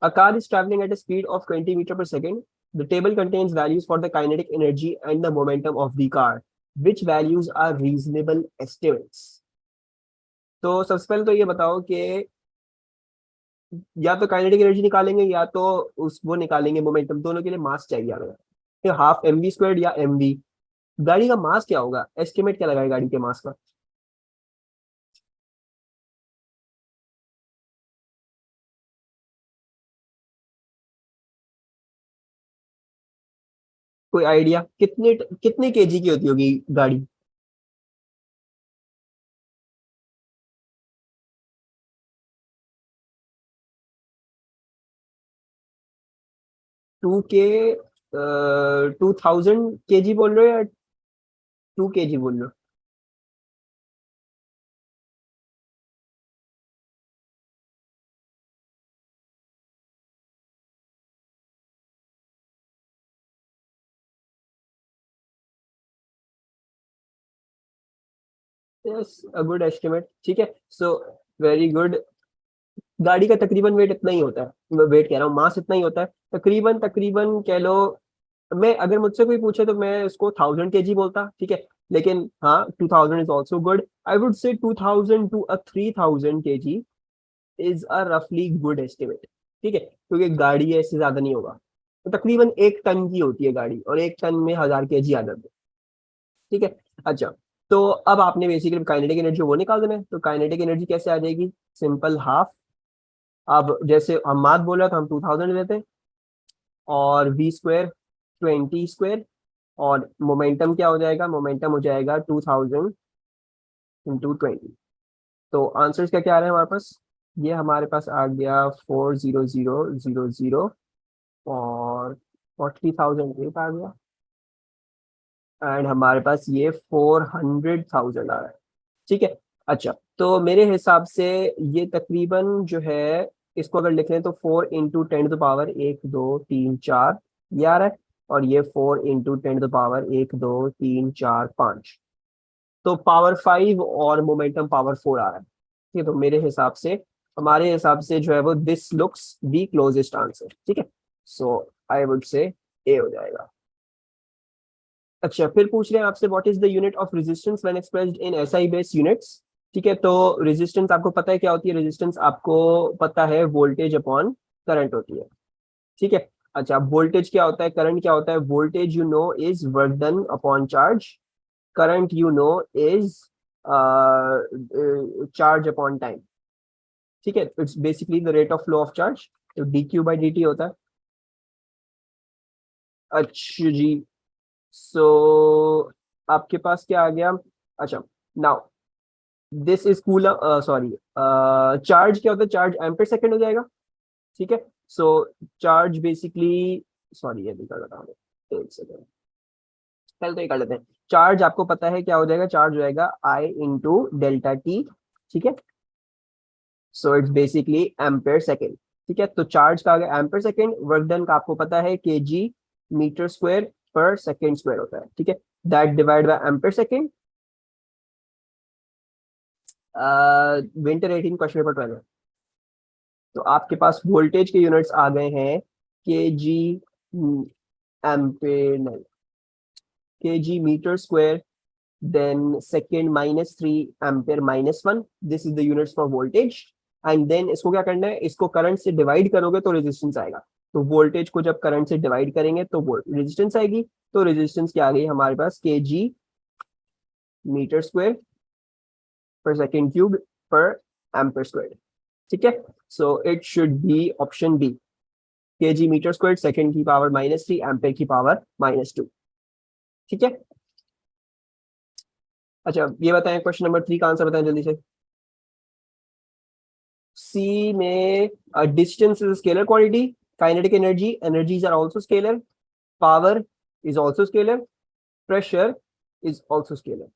A car is traveling at a speed of 20 meter per second. The table contains values for the kinetic energy and the momentum of the car. Which values are reasonable estimates? तो सबसे पहले तो ये बताओ कि या तो kinetic energy निकालेंगे या तो उस वो निकालेंगे मोमेंटम, दोनों के लिए मास चाहिए हमें। हाफ एम वी स्क्वायर या एम वी। गाड़ी का मास क्या होगा, एस्टिमेट क्या लगाए गाड़ी के मास का? कोई आइडिया कितने कितने केजी की होती होगी गाड़ी? 2 के 2000 केजी बोल रहे हो या 2 केजी बोल रहे हो? यस, अ गुड एस्टिमेट, ठीक है। So very good. गाड़ी का तकरीबन वेट इतना ही होता है, मैं वेट कह रहा हूँ, मास इतना ही होता है, तकरीबन तकरीबन कह लो। मैं अगर मुझसे कोई पूछे तो मैं उसको 1000 केजी बोलता, ठीक है। लेकिन हाँ, 2000 is also good. I would say 2000 to 3000 KG is a रफली गुड एस्टिमेट, ठीक है, क्योंकि गाड़ी है, इससे ज्यादा नहीं होगा। तो तकरीबन 1 टन की होती है गाड़ी, और 1 टन में 1000 केजी आ जाते हैं, ठीक है। अच्छा, तो अब आपने बेसिकली काइनेटिक एनर्जी वो निकाल देना है, तो काइनेटिक एनर्जी कैसे आ जाएगी? Simple, half. अब जैसे हम मात बोला था, हम 2000 लेते हैं, और वी स्क्वायर 20 स्क्वायर, और मोमेंटम क्या हो जाएगा? मोमेंटम हो जाएगा 2000 × 20। तो आंसर्स क्या क्या आ रहे हैं हमारे पास? ये हमारे पास आ गया 40000, और 40,000 एक आ गया, एंड हमारे पास ये 400,000 आ रहा है, ठीक है। अच्छा, तो मेरे हिसाब से ये तकरीबन जो है, इसको अगर लिख लें तो 4 × 10⁻, 1 2 3 4, ये आ रहा है। और ये 4 × 10⁻, 1 2 3 4 5, तो पावर 5 और मोमेंटम पावर 4 आ रहा है, ठीक है। तो मेरे हिसाब से, हमारे हिसाब से जो है वो this looks the closest answer, ठीक है। सो आई वुड से ए हो जाएगा। अच्छा, फिर पूछ रहे हैं आपसे, what is the unit of resistance when expressed in SI base units? ठीक है, तो रेजिस्टेंस आपको पता है क्या होती है? रेजिस्टेंस आपको पता है, वोल्टेज अपॉन करंट होती है, ठीक है। अच्छा, वोल्टेज क्या होता है, करंट क्या होता है? Voltage you know is work done upon charge, current you know is charge upon time, ठीक है। It's basically the rate of flow of charge, तो D Q by D T होता है। अच्छा जी, सो आपके पास क्या आ गया? अच्छा, now this is coulomb, sorry, charge क्या होता है? चार्ज एम्पर सेकेंड हो जाएगा, ठीक है। सो चार्ज बेसिकली, सॉरी ये भी कर रहा हूँ, एक सेकेंड, पहले तो ये कर लेते हैं। चार्ज आपको पता है क्या हो जाएगा? चार्ज हो जाएगा आई इंटू डेल्टा टी, ठीक है। So it's basically ampere second, ठीक है। तो चार्ज का आ गया एम्पेयर सेकेंड, वर्क डन का आपको पता है के जी मीटर स्क्वायर पर सेकेंड स्क्वायर होता है, ठीक है। That divide by ampere second. Winter 18 question paper 12। तो आपके पास वोल्टेज के यूनिट्स आ गए हैं, के जी एम्पेयर नहीं, K G metre square, then second -3 ampere -1, this is the units for voltage. And then इसको क्या करना है? इसको करंट से डिवाइड करोगे तो रेजिस्टेंस आएगा। तो वोल्टेज को जब करंट से डिवाइड करेंगे तो रेजिस्टेंस आएगी। तो रेजिस्टेंस क्या आ गई हमारे पास? के जी मीटर स्क्वायर पर सेकेंड क्यूब पर एम्पेयर स्क्वायर, ठीक है। So it should be option B, K G metre square second की पावर -3 एम्पेयर की पावर -2, ठीक है। अच्छा, ये बताएं, क्वेश्चन नंबर 3 का आंसर बताएं जल्दी से। सी में distance is scalar quantity, kinetic energy, energies are also scalar, power is also scalar, pressure is also scalar.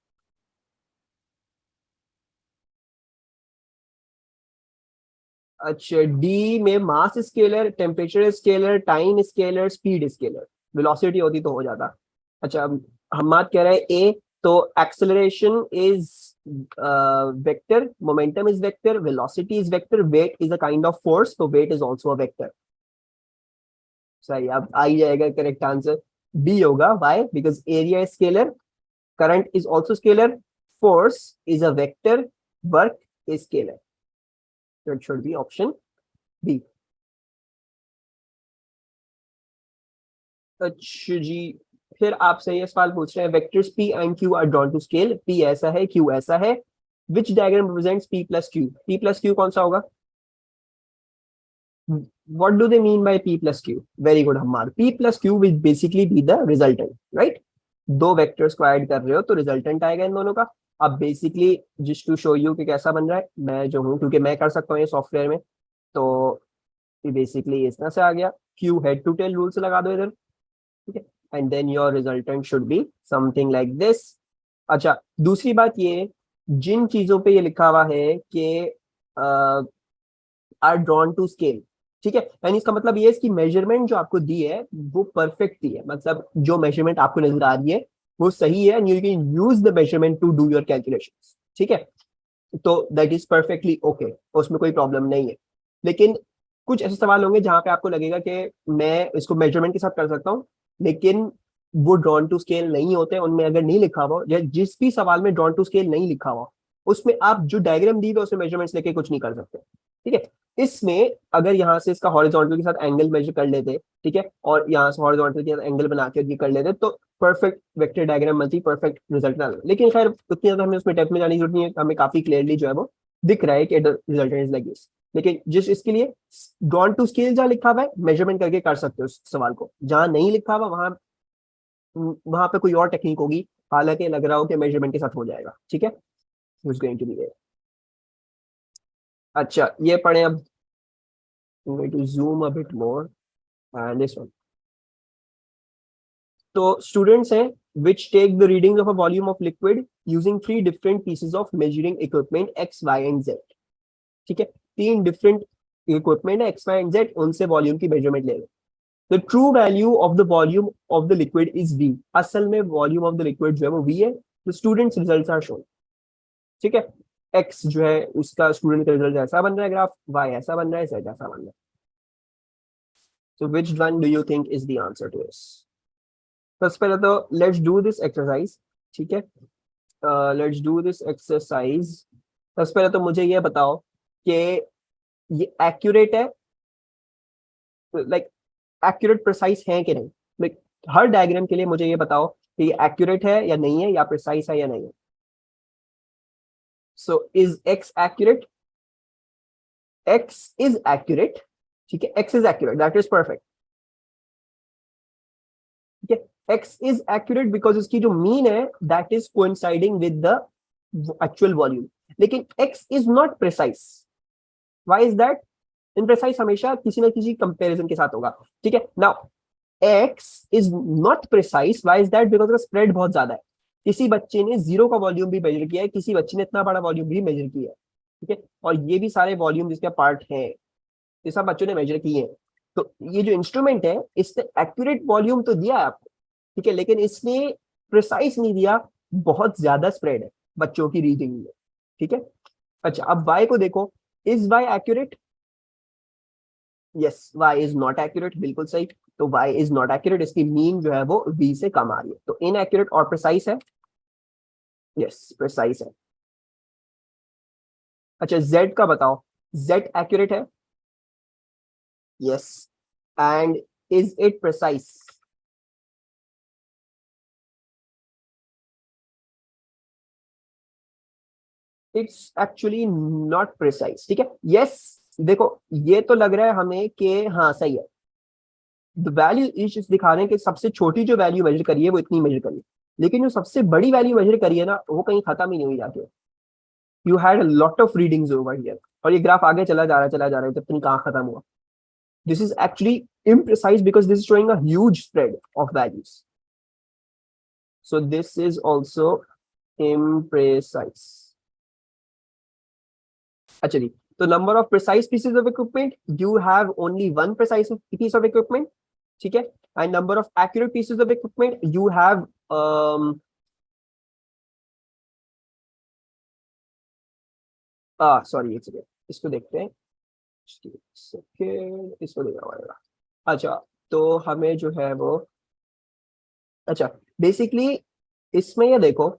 अच्छा, डी में mass scalar, temperature scalar, time scalar, speed scalar, velocity होती तो हो जाता। अच्छा, हम बात कह रहे हैं ए, तो acceleration is vector, momentum is vector, velocity is vector, weight is a kind of force, तो weight is also a vector. सही, अब आ ही जाएगा करेक्ट आंसर, बी होगा। Why? Because area is scalar, current is also scalar, force is a vector, work is scalar, so it should be option B। अच्छा जी, फिर आपसे ये सवाल पूछ रहे हैं, vectors P and Q are drawn to scale, P ऐसा है, Q ऐसा है, which diagram represents P plus Q? P plus Q कौन सा होगा? What do they mean by P plus Q? Very good हमार, P plus Q will basically be the resultant, right? दो vectors को ऐड कर रहे हो तो रिजल्टेंट आएगा इन दोनों का। अब basically just to show you कि कैसा बन रहा है, मैं जो हूँ, क्योंकि मैं कर सकता हूँ ये सॉफ्टवेयर में, तो बेसिकली इस तरह से आ गया, Q head to tail rule से लगा दो इधर, ठीक है, and then your resultant should be something like this. अच्छा, दूसरी बात ये, जिन चीजों पे ये लिखा हुआ है कि आर ड्रॉन टू स्केल, ठीक है, यानी इसका मतलब ये है इसकी मेजरमेंट जो आपको दी है वो परफेक्ट दी है, मतलब जो मेजरमेंट आपको नजर आ रही है वो सही है, and you can use the measurement to do your calculations, ठीक है, तो दैट इज परफेक्टली ओके, उसमें कोई प्रॉब्लम नहीं है। लेकिन कुछ ऐसे सवाल होंगे जहां पे आपको लगेगा कि मैं इसको मेजरमेंट के साथ कर सकता हूँ, लेकिन वो ड्रॉन टू स्केल नहीं होते, उनमें अगर नहीं लिखा हुआ, या जिस भी सवाल में ड्रॉन टू स्केल नहीं लिखा हुआ, उसमें आप जो डायग्राम दी हुई उसमें मेजरमेंट्स लेके कुछ नहीं कर सकते, ठीक है। इसमें अगर यहाँ से इसका हॉरिजॉन्टल के साथ एंगल मेजर कर लेते, ठीक है, और यहाँ से हॉरिजॉन्टल के साथ एंगल बना के ये कर लेते, तो परफेक्ट वेक्टर डायग्राम बनती, परफेक्ट रिजल्ट ना। लेकिन खैर उतनी ज्यादा हमें उसमें डेप्थ में जाने की जरूरत नहीं है, हमें काफी क्लियरली जो है वो दिख रहा है कि रिजल्ट इज लाइक दिस। लेकिन जिस इसके लिए ड्रॉन टू स्केल जहाँ लिखा हुआ है, मेजरमेंट करके कर सकते हो उस सवाल को, जहां नहीं लिखा हुआ वहां वहां पे कोई और टेक्निक होगी, हालांकि लग रहा हो कि मेजरमेंट के साथ हो जाएगा, ठीक है, गोइंग टू बी देयर। अच्छा, ये पढ़े अब, going to zoom a bit more and this one। तो स्टूडेंट्स हैं which take the readings of a volume of liquid using three different pieces of measuring equipment x y and z, ठीक है, तीन different equipment है X Y and Z, उनसे volume की measurement ले लो। The true value of the volume of the liquid is V, असल में वॉल्यूम ऑफ द लिक्विड जो है वो वी है। The students results are shown, ठीक है, एक्स जो है उसका स्टूडेंट का रिजल्ट ऐसा बन रहा है ग्राफ, वाई ऐसा बन रहा है, जेड ऐसा बन रहा है। So which one do you think is the answer to this? सबसे पहले तो लेट्स डू दिस एक्सरसाइज, ठीक है, लेट्स डू दिस एक्सरसाइज। सबसे पहले तो मुझे ये बताओ कि ये एक्यूरेट है, लाइक एक्यूरेट प्रिसाइज है कि नहीं, लाइक हर डायग्राम के लिए मुझे ये बताओ कि ये एक्यूरेट है या नहीं है, या प्रिसाइज है या नहीं है। So is x accurate? X is accurate, ठीक है, x is accurate, that is perfect, ठीक है, एक्स इज एक्यूरेट बिकॉज इसकी जो मीन है that is coinciding with the actual volume. लेकिन X is not precise, why is that? Imprecise हमेशा किसी ना किसी कंपैरिजन के साथ होगा, ठीक है। Now x is not precise, why is that? Because का स्प्रेड बहुत ज्यादा है, किसी बच्चे ने जीरो का वॉल्यूम भी मेजर किया है, किसी बच्चे ने इतना बड़ा वॉल्यूम भी मेजर किया है, ठीक है, और ये भी सारे वॉल्यूम जिसका पार्ट है ये सब बच्चों ने मेजर किए हैं। तो ये जो इंस्ट्रूमेंट है इसने एक्यूरेट वॉल्यूम तो दिया है आपको, ठीक है, लेकिन इसने प्रिसाइज नहीं दिया, बहुत ज्यादा स्प्रेड है बच्चों की रीडिंग में, ठीक है। अच्छा, अब वाई को देखो, is Y accurate? Yes, Y is not accurate, बिल्कुल सही। तो वाई इज नॉट एक्यूरेट, इसकी मीन जो है वो वी से कम आ रही है, तो इनएक्यूरेट और प्रिसाइज है। यस, प्रिसाइज है। अच्छा, जेड का बताओ, जेड एक्यूरेट है? Yes, and is it precise? It's actually not precise, ठीक है। यस, देखो ये तो लग रहा है हमें कि हाँ सही है, द वैल्यू इज दिखा रहे हैं कि सबसे छोटी जो वैल्यू मेजर करी है वो इतनी मेजर करी है, लेकिन जो सबसे बड़ी वैल्यू मेजर करी है ना वो कहीं खत्म ही नहीं हुई जाके, you had lot of readings over here, और ये ग्राफ आगे चला जा रहा है जब तक कहाँ खत्म हुआ। This is actually imprecise because this is showing a huge spread of values, so this is also imprecise। अच्छा जी, तो number of precise pieces of equipment, you have only one precise piece of equipment, ठीक है, and number of accurate pieces of equipment you have sorry एक second, इसको देखते हैं, second इसको देखना पड़ेगा। अच्छा, तो हमें जो है वो, अच्छा बेसिकली इसमें ये देखो,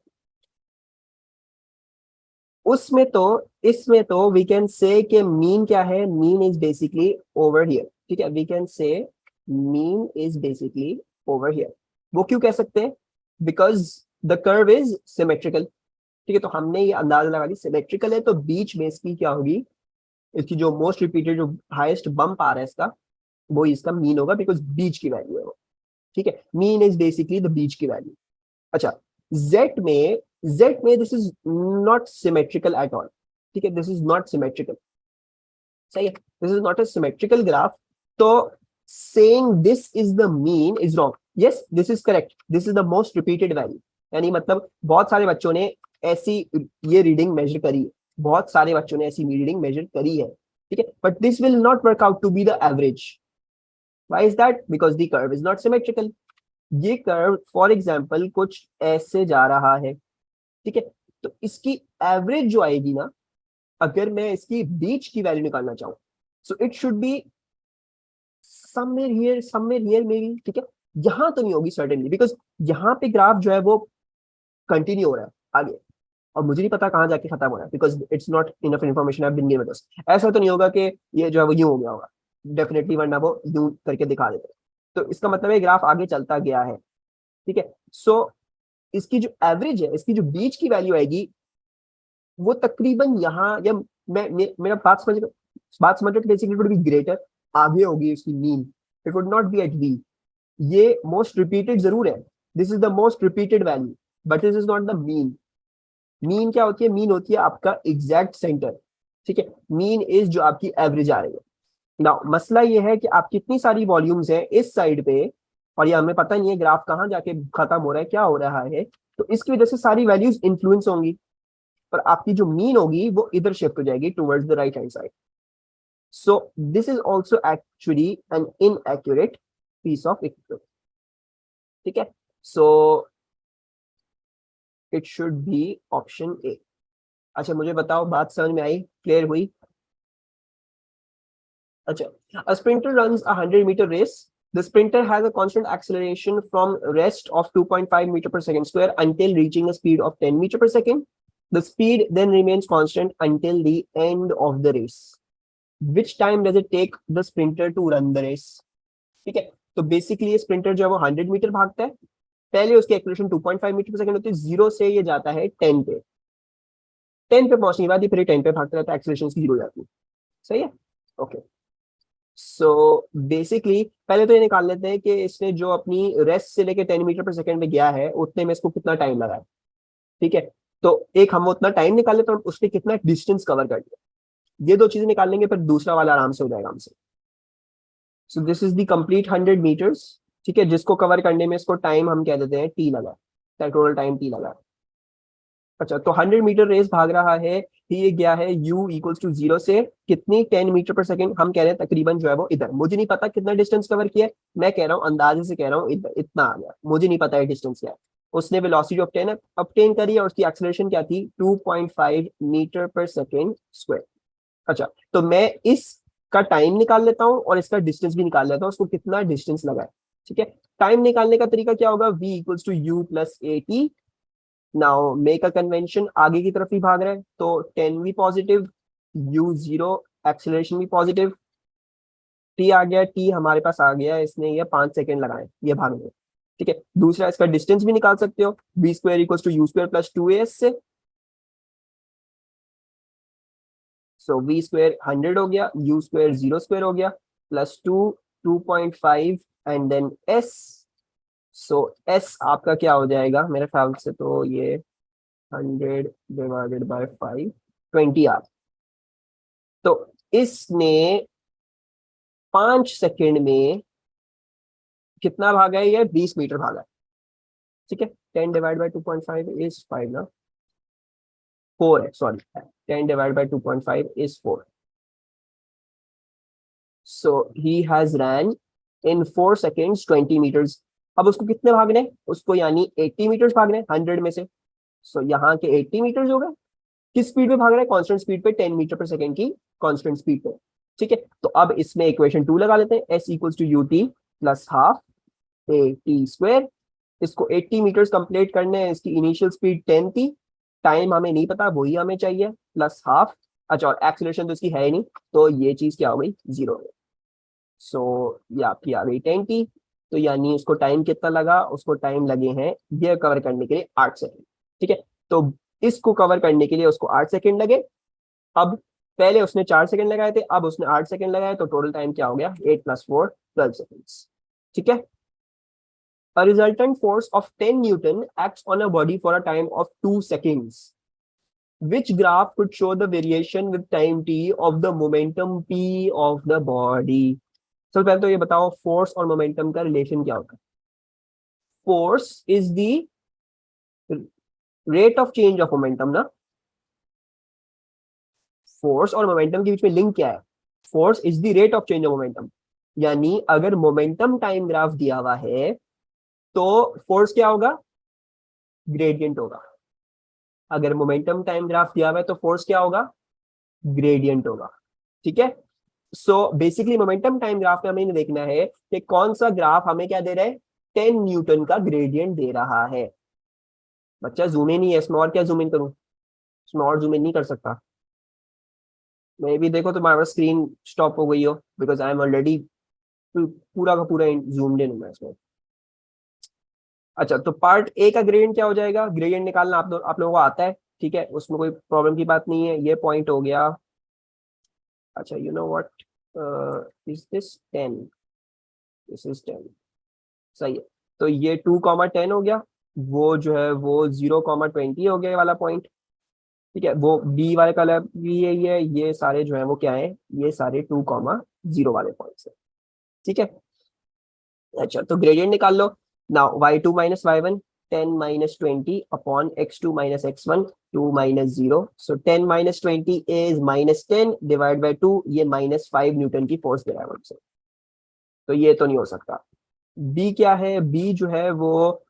उसमें तो, इसमें तो वी कैन से कि मीन क्या है, mean is basically over here, ठीक है, we can say mean is basically over here. वो क्यों कह सकते हैं? Because the curve is symmetrical, ठीक है, तो हमने ये अंदाजा लगा ली सिमेट्रिकल है, तो बीच में इसकी क्या होगी, इसकी जो मोस्ट रिपीटेड जो हाईएस्ट बम्प आ रहा है इसका, वो इसका मीन होगा, बिकॉज बीच की वैल्यू है वो, ठीक है, मीन इज बेसिकली द बीच की वैल्यू। अच्छा, जेड में, जेड में this is not symmetrical at all, ठीक है, दिस इज नॉट सिमेट्रिकल, सही है, this is not a symmetrical graph, तो saying this is the mean is wrong, yes this is correct, this is the most repeated value, यानी मतलब बहुत सारे बच्चों ने ऐसी ये रीडिंग मेजर करी है, बहुत सारे बच्चों ने ऐसी रीडिंग मेजर करी है, ठीक है, but this will not work out to be the average. Why is that? Because the curve is not symmetrical. ये कर्व फॉर एग्जाम्पल कुछ ऐसे जा रहा है, ठीक है, तो इसकी एवरेज जो आएगी ना, अगर मैं इसकी बीच की वैल्यू निकालना चाहूं, सो it should be somewhere here may be, ठीक है, यहां तो नहीं होगी सर्टेनली, बिकॉज यहाँ पे ग्राफ जो है वो कंटिन्यू हो रहा है आगे, और मुझे नहीं पता कहाँ जाके खत्म हो रहा है, because it's not enough information have been given us. ऐसा तो नहीं होगा कि ये जो है वो यूं हो गया होगा, डेफिनेटली, वरना वो यूं करके दिखा देते। तो इसका मतलब है ग्राफ आगे चलता गया है, ठीक है, सो इसकी जो एवरेज है, इसकी जो बीच की वैल्यू आएगी, वो तकरीबन यहाँ, या मेरा बात समझ रहे, basically it would be greater, आगे होगी उसकी mean, it would not be at V. ये मोस्ट रिपीटेड जरूर है, this is the most repeated value, but this is not the mean. Mean क्या होती है? मीन होती है आपका एग्जैक्ट सेंटर, ठीक है, मीन इज जो आपकी एवरेज आ रही है ना। मसला ये है कि आप कितनी सारी वॉल्यूम्स हैं इस साइड पे, और ये हमें पता नहीं है ग्राफ कहाँ जाके खत्म हो रहा है, क्या हो रहा है, तो इसकी वजह से सारी वैल्यूज इन्फ्लुएंस होंगी, पर आपकी जो मीन होगी वो इधर शिफ्ट हो जाएगी towards the right hand side. So this is also actually an inaccurate piece of equipment, ठीक है, so it should be option A. अच्छा मुझे बताओ, बात समझ में आई, क्लियर हुई? अच्छा, a sprinter runs a 100-meter race. The sprinter has a constant acceleration from rest of 2.5 meter per second square until reaching a speed of 10 meter per second. The speed then remains constant until the end of the race. Which time does it take the sprinter to run the race? ठीक है, तो basically sprinter जो है वो 100 metre भागता है, पहले उसकी एक्सेलरेशन 2.5 मीटर पर सेकंड होती है, जीरो से ये जाता है 10 पे, 10 पे पहुंचने के बाद ये फिर 10 पे भागता रहता है, एक्सेलरेशन की जीरो हो जाती है, सही है, ओके। सो बेसिकली पहले तो ये निकाल लेते हैं कि इसने जो अपनी रेस्ट से लेके 10 मीटर पर सेकंड में गया है, उतने में इसको कितना टाइम लगा है, ठीक है, तो एक हम उतना टाइम निकाल लेते हैं और उसने कितना डिस्टेंस कवर कर दिया, ये दो चीजें निकाल लेंगे, फिर दूसरा वाला आराम से हो जाएगा हमसे। So this is the complete 100 meters, ठीक है, जिसको कवर करने में इसको टाइम हम कह देते हैं टी लगा, टोटल टाइम टी लगा। अच्छा, तो 100 मीटर रेस भाग रहा है, ये गया है u इक्वल्स टू 0 से कितनी, 10 मीटर पर सेकंड, हम कह रहे हैं तकरीबन जो है वो इधर, मुझे नहीं पता कितना डिस्टेंस कवर किया है, मैं कह रहा हूँ अंदाजे से कह रहा हूँ इधर इतना आ गया, मुझे नहीं पता है डिस्टेंस क्या है। उसने वेलोसिटी ऑब्टेन करी और उसकी एक्सेलरेशन क्या थी, 2.5 मीटर पर सेकेंड स्क्वायर। अच्छा, तो मैं इसका टाइम निकाल लेता हूँ और इसका डिस्टेंस भी निकाल लेता हूँ, उसको कितना डिस्टेंस लगा है, ठीक है। टाइम निकालने का तरीका क्या होगा, v equals to u plus a t. Now make a convention, आगे की तरफ ही भाग रहा है, तो 10 भी पॉजिटिव, u जीरो, एक्सेलरेशन भी पॉजिटिव, t आ गया, t हमारे पास आ गया, इसने ये 5 सेकेंड लगाए ये भागने में, ठीक है। दूसरा इसका डिस्टेंस भी निकाल सकते हो, b square equals to u square plus 2as से, सो वी स्क्वायर 100 हो गया, यू स्क्वायर 0 स्क्वायर हो गया, plus 2, 2.5 and then s। So s आपका क्या हो जाएगा, मेरे ख्याल से तो ये 100 डिवाइडेड बाय 5, 20 आर। तो इसने 5 सेकेंड में कितना भागा है, ये 20 मीटर भागा है, ठीक है। 10 डिवाइड बाय 2.5 इज 5 ना, 4 है, sorry, 10 divide by 2.5 is 4। So he has run in 4 seconds 20 meters. अब उसको कितने भागने हैं, उसको यानी 80 मीटर्स भागने हैं 100 में से, सो यहाँ के 80 मीटर्स हो गए। किस स्पीड पे भाग रहा है, कांस्टेंट स्पीड पे, 10 मीटर पर सेकंड की कांस्टेंट स्पीड पे, ठीक है। तो अब इसमें इक्वेशन 2 लगा लेते हैं, s equals to u t, plus half a t square. इसको 80 मीटर्स कंप्लीट करने हैं, इसकी इनिशियल स्पीड 10 थी, टाइम हमें नहीं पता, वही हमें चाहिए, प्लस हाफ। अच्छा, और एक्सीलरेशन तो इसकी है ही नहीं, तो ये चीज क्या हो गई, जीरो है। सो ये आपकी आ गई 10 t। तो यानी उसको टाइम कितना लगा, उसको टाइम लगे हैं ये कवर करने के लिए 8 सेकंड। ठीक है, तो इसको कवर करने के लिए उसको 8 सेकंड लगे। अब पहले उसने 4 सेकंड लगाए थे, अब उसने 8 सेकंड लगाए, तो टोटल टाइम क्या हो गया, 8 + 4 12 सेकंड्स। ठीक है। A resultant force of 10 Newton acts on a body for a time of 2 seconds. Which graph could show the variation with time t of the momentum p of the body? सबसे पहले तो ये बताओ force और momentum का relation क्या होता है। Force is the rate of change of momentum ना। फोर्स और मोमेंटम के बीच में लिंक क्या है, force is the rate of change of momentum. यानी अगर मोमेंटम टाइम ग्राफ दिया हुआ है तो फोर्स क्या होगा, ग्रेडियंट होगा। अगर मोमेंटम टाइम ग्राफ दिया हुआ है तो फोर्स क्या होगा, ग्रेडियंट होगा। ठीक है। So basically momentum time graph में हमें देखना है कि कौन सा ग्राफ हमें क्या दे रहा है, 10 न्यूटन का ग्रेडियंट दे रहा है। बच्चा जूम इन नहीं है, इसमें और क्या जूम इन करूं, इसमें और जूम इन नहीं कर सकता। मे भी देखो तुम्हारा स्क्रीन स्टॉप हो गई हो, बिकॉज आई एम ऑलरेडी पूरा का पूरा जूम्ड इन हूं मैं इसमें। अच्छा, तो पार्ट ए का ग्रेडियंट क्या हो जाएगा, ग्रेडियंट निकालना आप लोगों को आता है, ठीक है, उसमें कोई प्रॉब्लम की बात नहीं है। ये पॉइंट हो गया। अच्छा, you know what, is this 10, this is 10, सही है। तो ये 2, 10 हो गया, वो जो है वो 0, 20 हो गया ये वाला पॉइंट। ठीक है, वो बी वाले कलर भी यही है, ये सारे जो है वो क्या है, ये सारे 2, 0 वाले पॉइंट्स है। ठीक है। अच्छा, तो ग्रेडियंट निकाल लो। Now y2 - y1, 10 - 20 upon x2 - x1, 2 - 0। So 10 - 20 is -10 divide by 2, ये -5 न्यूटन की फोर्स दे रहा है हमसे। तो ये तो नहीं हो सकता। बी क्या है, बी जो है वो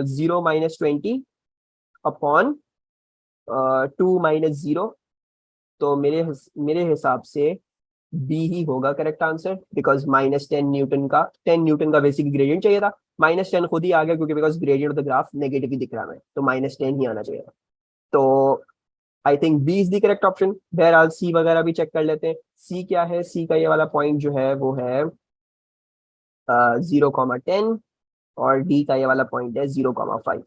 0 - 20 अपॉन 2 - 0। तो मेरे हिसाब से बी ही होगा करेक्ट आंसर, बिकॉज -10 न्यूटन का बेसिक ग्रेडियंट चाहिए था। -10 खुद ही आ गया क्योंकि because gradient of the graph negative ही दिख रहा है, तो -10 ही आना चाहिए था। तो I think B is the correct option. बहरहाल सी वगैरह भी चेक कर लेते हैं। सी क्या है, सी का ये वाला पॉइंट जो है वो है 0, 10, और डी का ये वाला पॉइंट है 0, 5।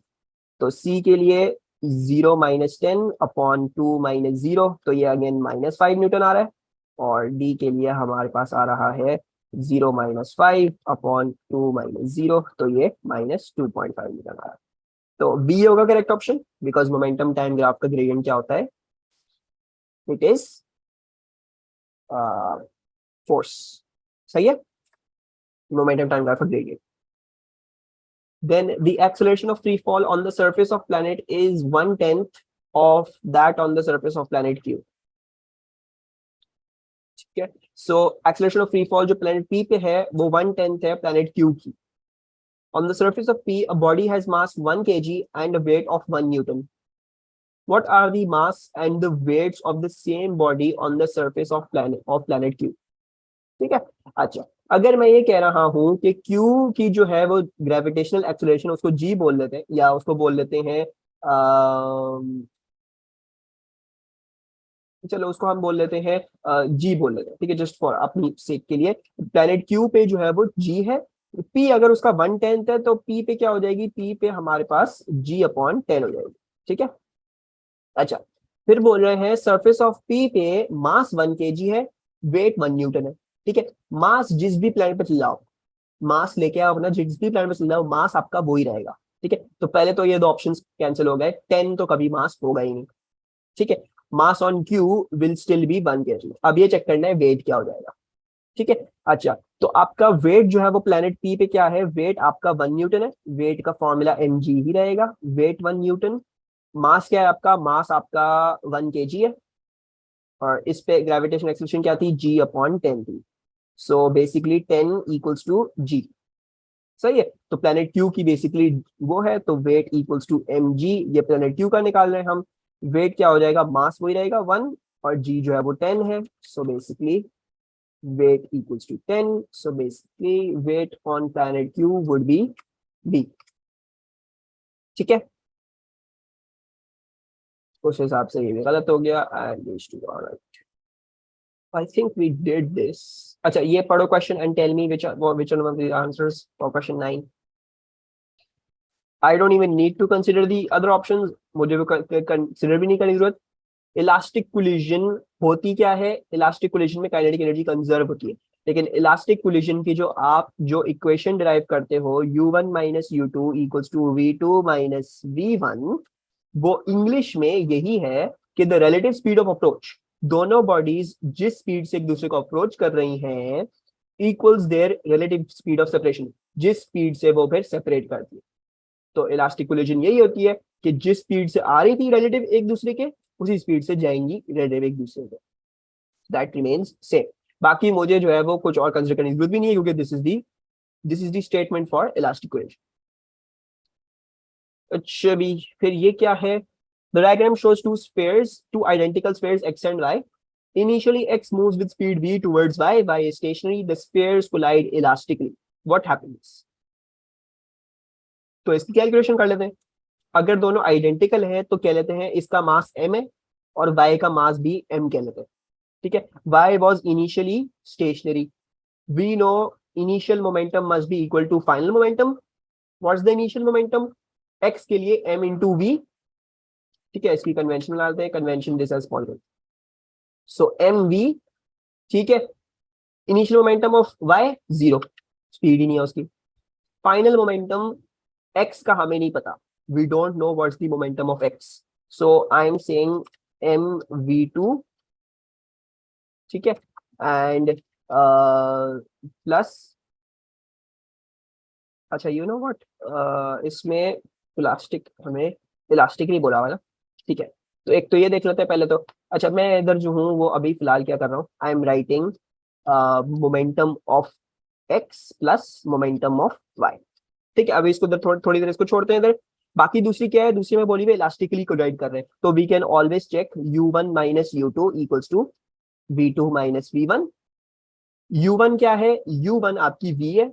तो सी के लिए 0 - 10 अपॉन 2 - 0, तो ये अगेन -5 न्यूटन आ रहा है। और डी के लिए हमारे पास आ रहा है 0 - 5 अपॉन 2 - 0, तो ये -2.5 न्यूटन आ रहा है। तो बी होगा correct option, because momentum time graph का ग्रेडियंट क्या होता है, इट इज फोर्स। सही है, मोमेंटम टाइम ग्राफ का gradient. Then the acceleration of free fall on the surface of planet is 1/10 of that on the surface of planet Q. ठीक है। So acceleration of free fall जो planet P पे है वो 1/10 है planet Q की। On the surface of P, a body has mass 1 kg and a weight of 1 Newton. What are the mass and the weights of the same body on the surface of planet Q? ठीक है। अच्छा, अगर मैं ये कह रहा हूं कि Q की जो है वो ग्रेविटेशनल एक्सेलरेशन, उसको G बोल लेते हैं, या उसको बोल लेते हैं चलो उसको हम बोल लेते हैं जी बोल लेते हैं, ठीक है, जस्ट फॉर अपनी सेक के लिए। प्लेनेट क्यू पे जो है वो जी है। पी अगर उसका 1/10 है तो पी पे क्या हो जाएगी, पी पे हमारे पास G/10 हो जाएगी। ठीक है। अच्छा, फिर बोल रहे हैं सरफेस ऑफ पी पे मास 1 kg है, वेट 1 न्यूटन है। ठीक है। मास जिस भी प्लेनेट पे चिल्लाओ, मास लेके आओ अपना, जिस भी प्लेनेट पे चिल्लाओ मास आपका वो ही रहेगा। ठीक है, तो पहले तो ये दो ऑप्शन कैंसिल हो गए, 10 तो कभी मास होगा ही नहीं। ठीक है। मास on Q will still be 1 kg। अब ये चेक करना है वेट क्या हो जाएगा। ठीक है। अच्छा, तो आपका वेट जो है वो प्लेनेट पी पे क्या है, वेट आपका 1 न्यूटन है, वेट का फॉर्मूला mg ही रहेगा, वेट 1 न्यूटन। मास क्या है आपका, मास आपका 1 kg है, और इस पे ग्रेविटेशन एक्सेलरेशन क्या थी, G/10 थी। So basically 10 = G। सही है। तो प्लेनेट क्यू की बेसिकली वो है, तो वेट =mg, ये प्लेनेट क्यू का निकाल रहे हैं हम। वेट क्या हो जाएगा, मास वही रहेगा 1, और जी जो है वो 10 है। So basically weight equals to 10, so basically weight on planet Q would be B। ठीक है, उस हिसाब से ये भी गलत हो गया and these two are right। I think we did this। अच्छा, ये पढ़ो question and tell me which one of the answers for question 9। I don't even need to consider the other options, मुझे भी consider भी नहीं करने की जरूरत। इलास्टिक कोलिजन होती क्या है? इलास्टिक कोलिजन में काइनेटिक एनर्जी कंजर्व होती है, लेकिन इलास्टिक कोलिजन की जो इक्वेशन डिराइव करते हो u1 minus u2 equals to v2 minus v1, वो इंग्लिश में यही है कि the relative speed of approach, दोनों बॉडीज जिस स्पीड से एक दूसरे को अप्रोच कर रही हैं equals there relative speed of separation, जिस स्पीड से वो फिर सेपरेट करती है। तो इलास्टिक कोलिजन यही होती है कि जिस स्पीड से आ रही थी रिलेटिव एक दूसरे के, उसी स्पीड से जाएंगी रिलेटिव एक दूसरे के, दैट रिमेन्स सेम। बाकी मुझे जो है वो कुछ और कंसीडर करने की जरूरत भी नहीं है, क्योंकि this is the statement for elastic collision. अच्छा भी, फिर ये क्या है? The diagram shows two identical spheres x and y। Initially x moves with speed v towards y is stationary, the spheres collide elastically, what happens? तो इसकी calculation कर लेते हैं। अगर दोनों आइडेंटिकल है तो कह लेते हैं इसका मास m है और y का मास भी m कह लेते हैं। ठीक है, y was initially stationary, we know initial momentum must be equal to final momentum। what's the initial momentum? x के लिए m into v। ठीक है, इसकी कन्वेंशन डालते हैं, convention this as following, so mv। ठीक है, initial momentum of y 0, speed ही नहीं है उसकी। फाइनल मोमेंटम x का हमें नहीं पता, we don't know what's the momentum of x, so I am saying mv2। ठीक है, and प्लस, अच्छा यू नो व्हाट, इसमें इलास्टिक नहीं बोला हुआ ना। ठीक है, तो एक तो ये देख लेते हैं पहले तो। अच्छा, मैं इधर जो हूँ वो अभी फिलहाल क्या कर रहा हूँ, I am writing momentum of X plus momentum of Y. ठीक है, अभी इसको थोड़ी देर इसको छोड़ते हैं इधर। बाकी दूसरी क्या है? दूसरी में बोली हुई इलास्टिकली कोलाइड कर रहे हैं, तो we can always check u1 minus u2 equals to v2 minus v1। u1 क्या है? u1 आपकी v है,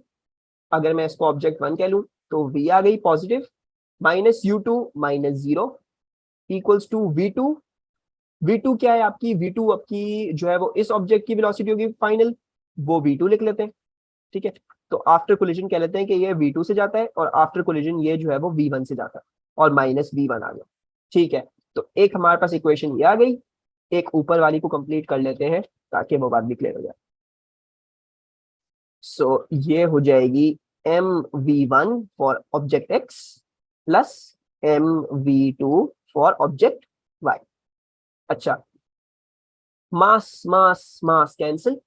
अगर मैं इसको ऑब्जेक्ट 1 कह लूं तो v आ गई positive, minus u2 minus 0 equals to v2। v2 क्या है आपकी? v2 आपकी जो है वो इस ऑब्जेक्ट की वेलोसिटी होगी फाइनल, वो v2 लिख लेते हैं। ठीक है, तो आफ्टर कोलिजन कह लेते हैं कि ये v2 से जाता है और आफ्टर कोलिजन ये जो है वो v1 से जाता है, और माइनस v1 आ गया। ठीक है, तो एक हमारे पास इक्वेशन ये आ गई, एक ऊपर वाली को कंप्लीट कर लेते हैं ताकि वो बात भी क्लियर हो जाए। सो ये हो जाएगी mv1 for object x plus mv2 for object y। अच्छा, मास मास मास कैंसिल,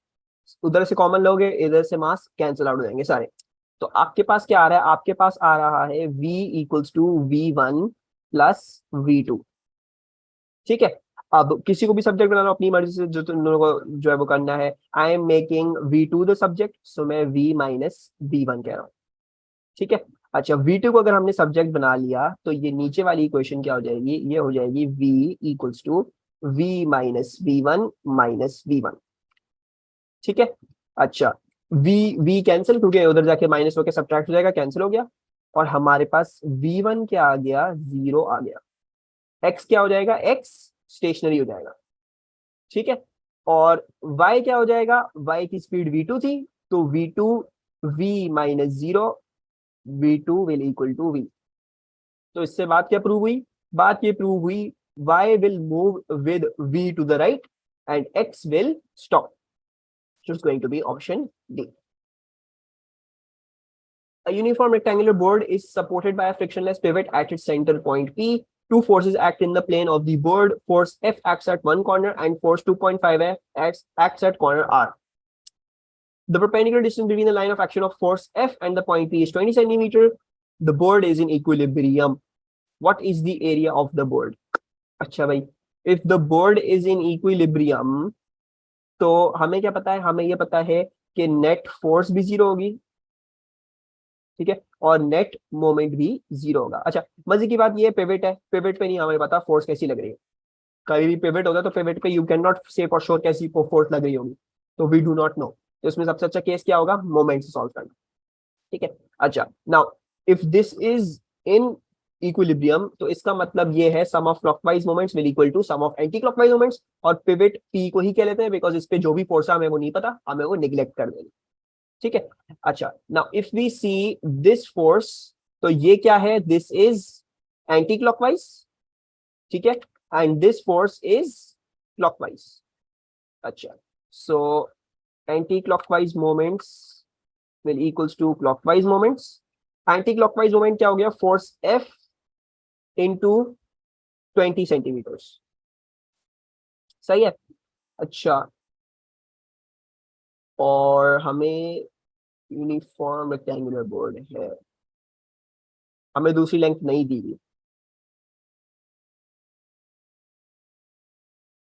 उधर से कॉमन लोगे, इधर से मास कैंसिल आउट हो जाएंगे सारे। तो आपके पास क्या आ रहा है? आपके पास आ रहा है v equals to v1 plus v2। ठीक है, अब किसी को भी सब्जेक्ट बनाना अपनी मर्जी से, जो तुम लोगों को जो है वो करना है। I am making v2 the subject, so मैं v माइनस v1 कह रहा हूँ। ठीक है, अच्छा v2 को अगर हमने सब्जेक्ट बना लिया तो ये नीचे वाली इक्वेशन क्या हो जाएगी? ये हो जाएगी v equals to v minus v1 minus v1। ठीक है, अच्छा v v कैंसिल, क्योंकि उधर जाके माइनस होकर सब्ट्रैक्ट हो जाएगा, कैंसिल हो गया, और हमारे पास v1 क्या आ गया? 0 आ गया। x क्या हो जाएगा? x स्टेशनरी हो जाएगा। ठीक है, और y क्या हो जाएगा? y की स्पीड v2 थी, तो v2 v minus 0, v2 will equal to v। तो इससे बात क्या प्रूव हुई? बात ये प्रूव हुई y will move with v to the right and x will stop. So it's going to be option D। A uniform rectangular board is supported by a frictionless pivot at its center point P. Two forces act in the plane of the board. Force F acts at one corner and force 2.5 F acts at corner R. The perpendicular distance between the line of action of force F and the point P is 20 centimeter. The board is in equilibrium. What is the area of the board? अच्छा भाई, if the board is in equilibrium, तो हमें क्या पता है? हमें ये पता है कि नेट फोर्स भी 0 होगी। ठीक है, और नेट मोमेंट भी 0 होगा। अच्छा, मजे की बात ये पिवट है, पिवट पे नहीं हमें पता फोर्स कैसी लग रही है। कभी भी पिवट होगा तो पिवट पे यू कैन नॉट से फॉर श्योर कैसी फोर्स लग रही होगी। तो वी डू नॉट नो। तो इसमें सबसे अच्छा केस क्या होगा, मोमेंट से सॉल्व करना। ठीक है, अच्छा now if this is in equilibrium, तो इसका मतलब ये है sum of clockwise moments will equal to sum of anti clockwise moments, और पिवट पी को ही कह लेते हैं बिकॉज इस पे जो भी फोर्स है हमें वो नहीं पता, हमें वो निग्लेक्ट कर देंगे। ठीक है, अच्छा now if we see this force, तो ये क्या है, दिस इज एंटी क्लॉकवाइज। ठीक है, and this force is clockwise. अच्छा, so anti clockwise moments will equals to clockwise moments. Anti clockwise moment क्या हो गया, फोर्स एफ इंटू 20 सेंटीमीटर्स। सही है, अच्छा और हमें यूनिफॉर्म रेक्टेंगुलर बोर्ड है, हमें दूसरी लेंथ नहीं दी गई।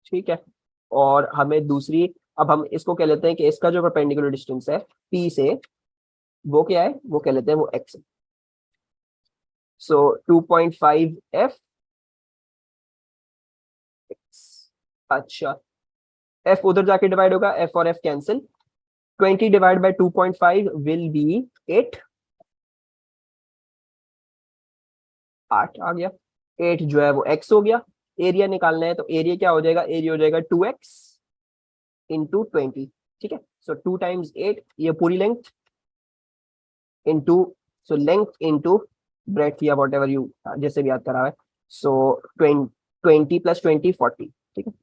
ठीक है, और हमें दूसरी, अब हम इसको कह लेते हैं कि इसका जो परपेंडिकुलर डिस्टेंस है पी से, वो क्या है, वो कह लेते हैं वो एक्स है। सो 2.5 एफ। अच्छा, एफ उधर जाके डिवाइड होगा, एफ और F cancel, 20 divide by 2.5 will be 8। 8 आ गया, 8 जो है वो एक्स हो गया। एरिया निकालना है तो एरिया क्या हो जाएगा, एरिया हो जाएगा 2x इंटू 20। ठीक है, सो 2 टाइम्स 8, ये पूरी length into, so length into breadth या वॉट एवर यू जैसे भी याद करा है। So 20 plus 20 40। ठीक है,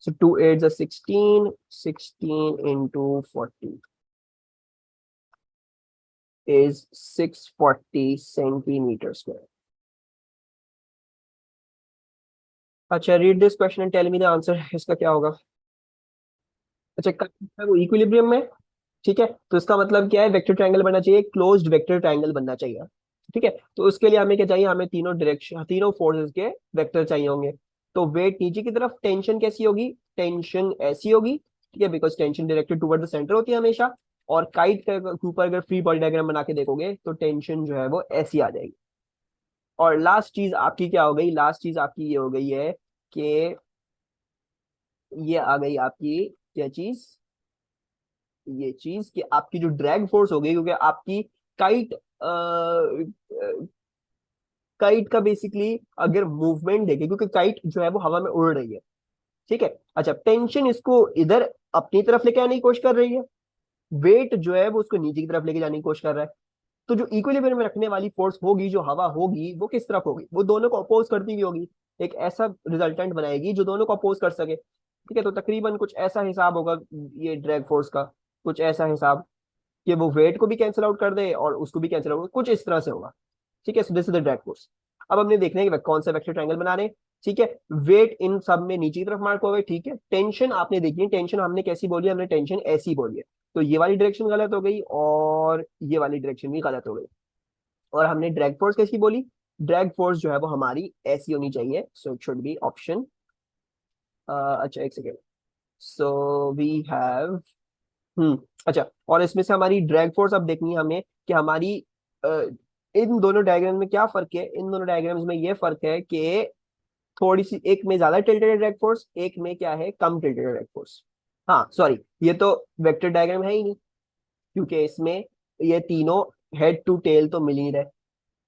so 2 8 16, 16 into 40 is 640 centimeter square. अच्छा, read this question and tell me the answer, इसका क्या होगा। अच्छा, वो इक्विलिब्रियम में। ठीक है, तो इसका मतलब क्या है, वेक्टर ट्रायंगल बनना चाहिए, क्लोज्ड वेक्टर ट्रायंगल बनना चाहिए। ठीक है, तो उसके लिए हमें क्या चाहिए, हमें तीनों डायरेक्शन, तीनों फोर्सेस के वेक्टर चाहिए होंगे। तो वेट नीचे की तरफ, टेंशन कैसी होगी, टेंशन ऐसी होगी। ठीक है, because tension directed toward the centre होती है हमेशा। और काइट के ऊपर अगर फ्री बॉडी डायग्राम बना के देखोगे तो टेंशन जो है वो ऐसी आ जाएगी। और लास्ट चीज आपकी क्या हो गई, लास्ट चीज आपकी ये हो गई है कि ये आ गई आपकी क्या चीज, ये चीज कि आपकी जो ड्रैग फोर्स हो गई, क्योंकि आपकी काइट काइट का बेसिकली अगर मूवमेंट देखे, क्योंकि काइट जो है वो हवा में उड़ रही है। ठीक है, अच्छा टेंशन इसको इधर अपनी तरफ लेके आने की कोशिश कर रही है, वेट जो है वो उसको नीचे की तरफ लेके जाने की कोशिश कर रहा है। तो जो इक्विलिब्रियम में रखने वाली फोर्स होगी, जो हवा होगी, वो किस तरफ होगी, वो दोनों को अपोज करती हुई होगी। एक ऐसा रिजल्टेंट बनाएगी जो दोनों को अपोज कर सके। ठीक है, तो तकरीबन कुछ ऐसा हिसाब होगा ये ड्रैग फोर्स का, कुछ ऐसा हिसाब कि वो वेट को भी कैंसिल आउट कर दे और उसको भी कैंसिल आउट, कुछ इस तरह से होगा। ठीक है, so this is the drag force. अब हमने देखना है कि कौन सा वेक्टर ट्रायंगल बना रहे हैं। ठीक है, वेट इन सब में नीचे की तरफ मार्क हो गए। ठीक है, टेंशन आपने देखी है, टेंशन हमने कैसी बोली है, हमने टेंशन ऐसी बोली है। तो ये वाली डायरेक्शन गलत हो गई और ये वाली डायरेक्शन भी गलत हो गई। और हमने ड्रैग फोर्स कैसी बोली, ड्रैग फोर्स जो है वो हमारी ऐसी होनी चाहिए। सो इट शुड बी ऑप्शन, अच्छा एक सेकेंड, सो वी हैव, अच्छा, और इसमें से हमारी ड्रैग फोर्स अब देखनी है हमें कि हमारी इन दोनों डायग्राम में क्या फर्क है। इन दोनों डायग्राम्स में ये फर्क है कि थोड़ी सी, एक में ज्यादा टिल्टेड ड्रैग फोर्स, एक में क्या है, कम टिल्टेड ड्रैग फोर्स। हाँ सॉरी, ये तो वेक्टर डायग्राम है ही नहीं, क्योंकि इसमें ये तीनों हेड टू टेल तो मिल ही रहे।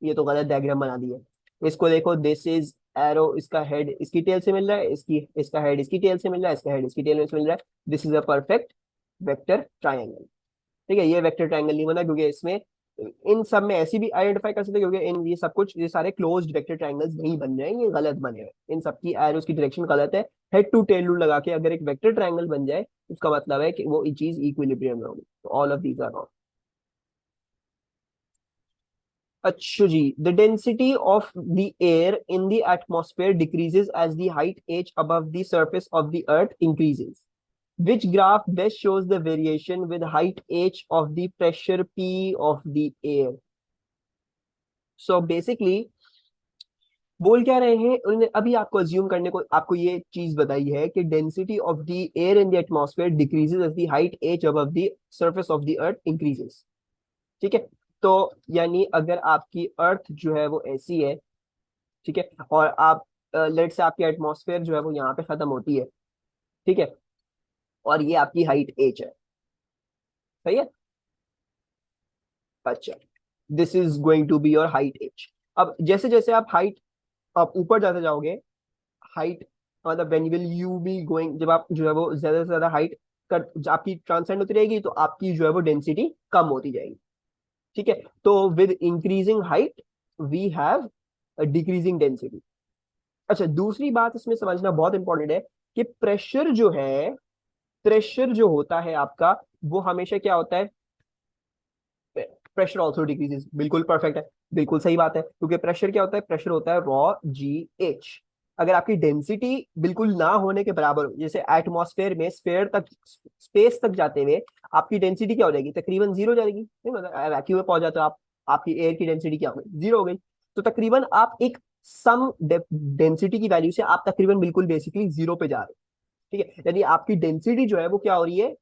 ये तो गलत डायग्राम बना दिया। इसको देखो, दिस इज एरो, इसका हेड इसकी टेल से मिल रहा है, इसकी इसका हेड इसकी टेल से मिल रहा है, इसका हेड इसकी टेल से मिल रहा है। This is a perfect vector triangle. ठीक है, ये वेक्टर ट्रायंगल नहीं बना क्योंकि इसमें, इन सब में ऐसी भी आइडेंटिफाई कर सकते हैं क्योंकि इन ये सब कुछ, ये सारे क्लोज्ड वेक्टर ट्रायंगल्स नहीं बन रहे हैं, ये गलत बने हैं, इन सब की एरोस की डायरेक्शन गलत है। हेड टू टेल रूल लगा के अगर एक वेक्टर ट्रायंगल बन जाए, उसका मतलब है कि वो चीज इक्विलिब्रियम में होगी। तो all of these are wrong. अच्छा जी, the density of the air in the atmosphere decreases as the height H above the surface of the earth increases. Which graph best shows the variation with height h of the pressure p of the air? So basically बोल क्या रहे हैं उन्होंने, अभी आपको assume करने को आपको ये चीज बताई है कि density of the air in the atmosphere decreases as the height H above the surface of the earth increases. ठीक है, तो यानी अगर आपकी अर्थ जो है वो ऐसी है, ठीक है, और आप लेट से आपकी एटमॉस्फेयर जो है वो यहाँ पे खत्म होती है। ठीक है, और ये आपकी हाइट h है, सही है। अच्छा, this is going to be your height h। अब जैसे जैसे आप हाइट, आप ऊपर जाते जाओगे, हाइट मतलब when will you be going, जब आप जो है वो ज्यादा से ज्यादा हाइट कर आपकी ट्रांसेंड होती रहेगी, तो आपकी जो है वो डेंसिटी कम होती जाएगी, ठीक है। तो with increasing height we have decreasing density. अच्छा, दूसरी बात इसमें समझना बहुत इंपॉर्टेंट है कि प्रेशर जो है, प्रेशर जो होता है आपका, वो हमेशा क्या होता है, प्रेशर ऑल्सो डिक्रीजेस, बिल्कुल परफेक्ट है, बिल्कुल सही बात है, क्योंकि प्रेशर क्या होता है, प्रेशर होता है रॉ जी एच। अगर आपकी डेंसिटी बिल्कुल ना होने के बराबर हो, जैसे एटमॉस्फेयर में स्फेयर तक, स्पेस तक जाते हुए आपकी डेंसिटी क्या हो जाएगी, तकरीबन जीरो हो जाएगी, नहीं मतलब वैक्यूम में पहुंच जाते हो आप, आपकी एयर की डेंसिटी क्या हो गई, जीरो हो गई। तो तकरीबन आप एक सम डेंसिटी की वैल्यू से आप तकरीबन बिल्कुल बेसिकली जीरो पे जा रहे हो, ठीक है। यानी आपकी डेंसिटी जो है वो क्या हो रही है,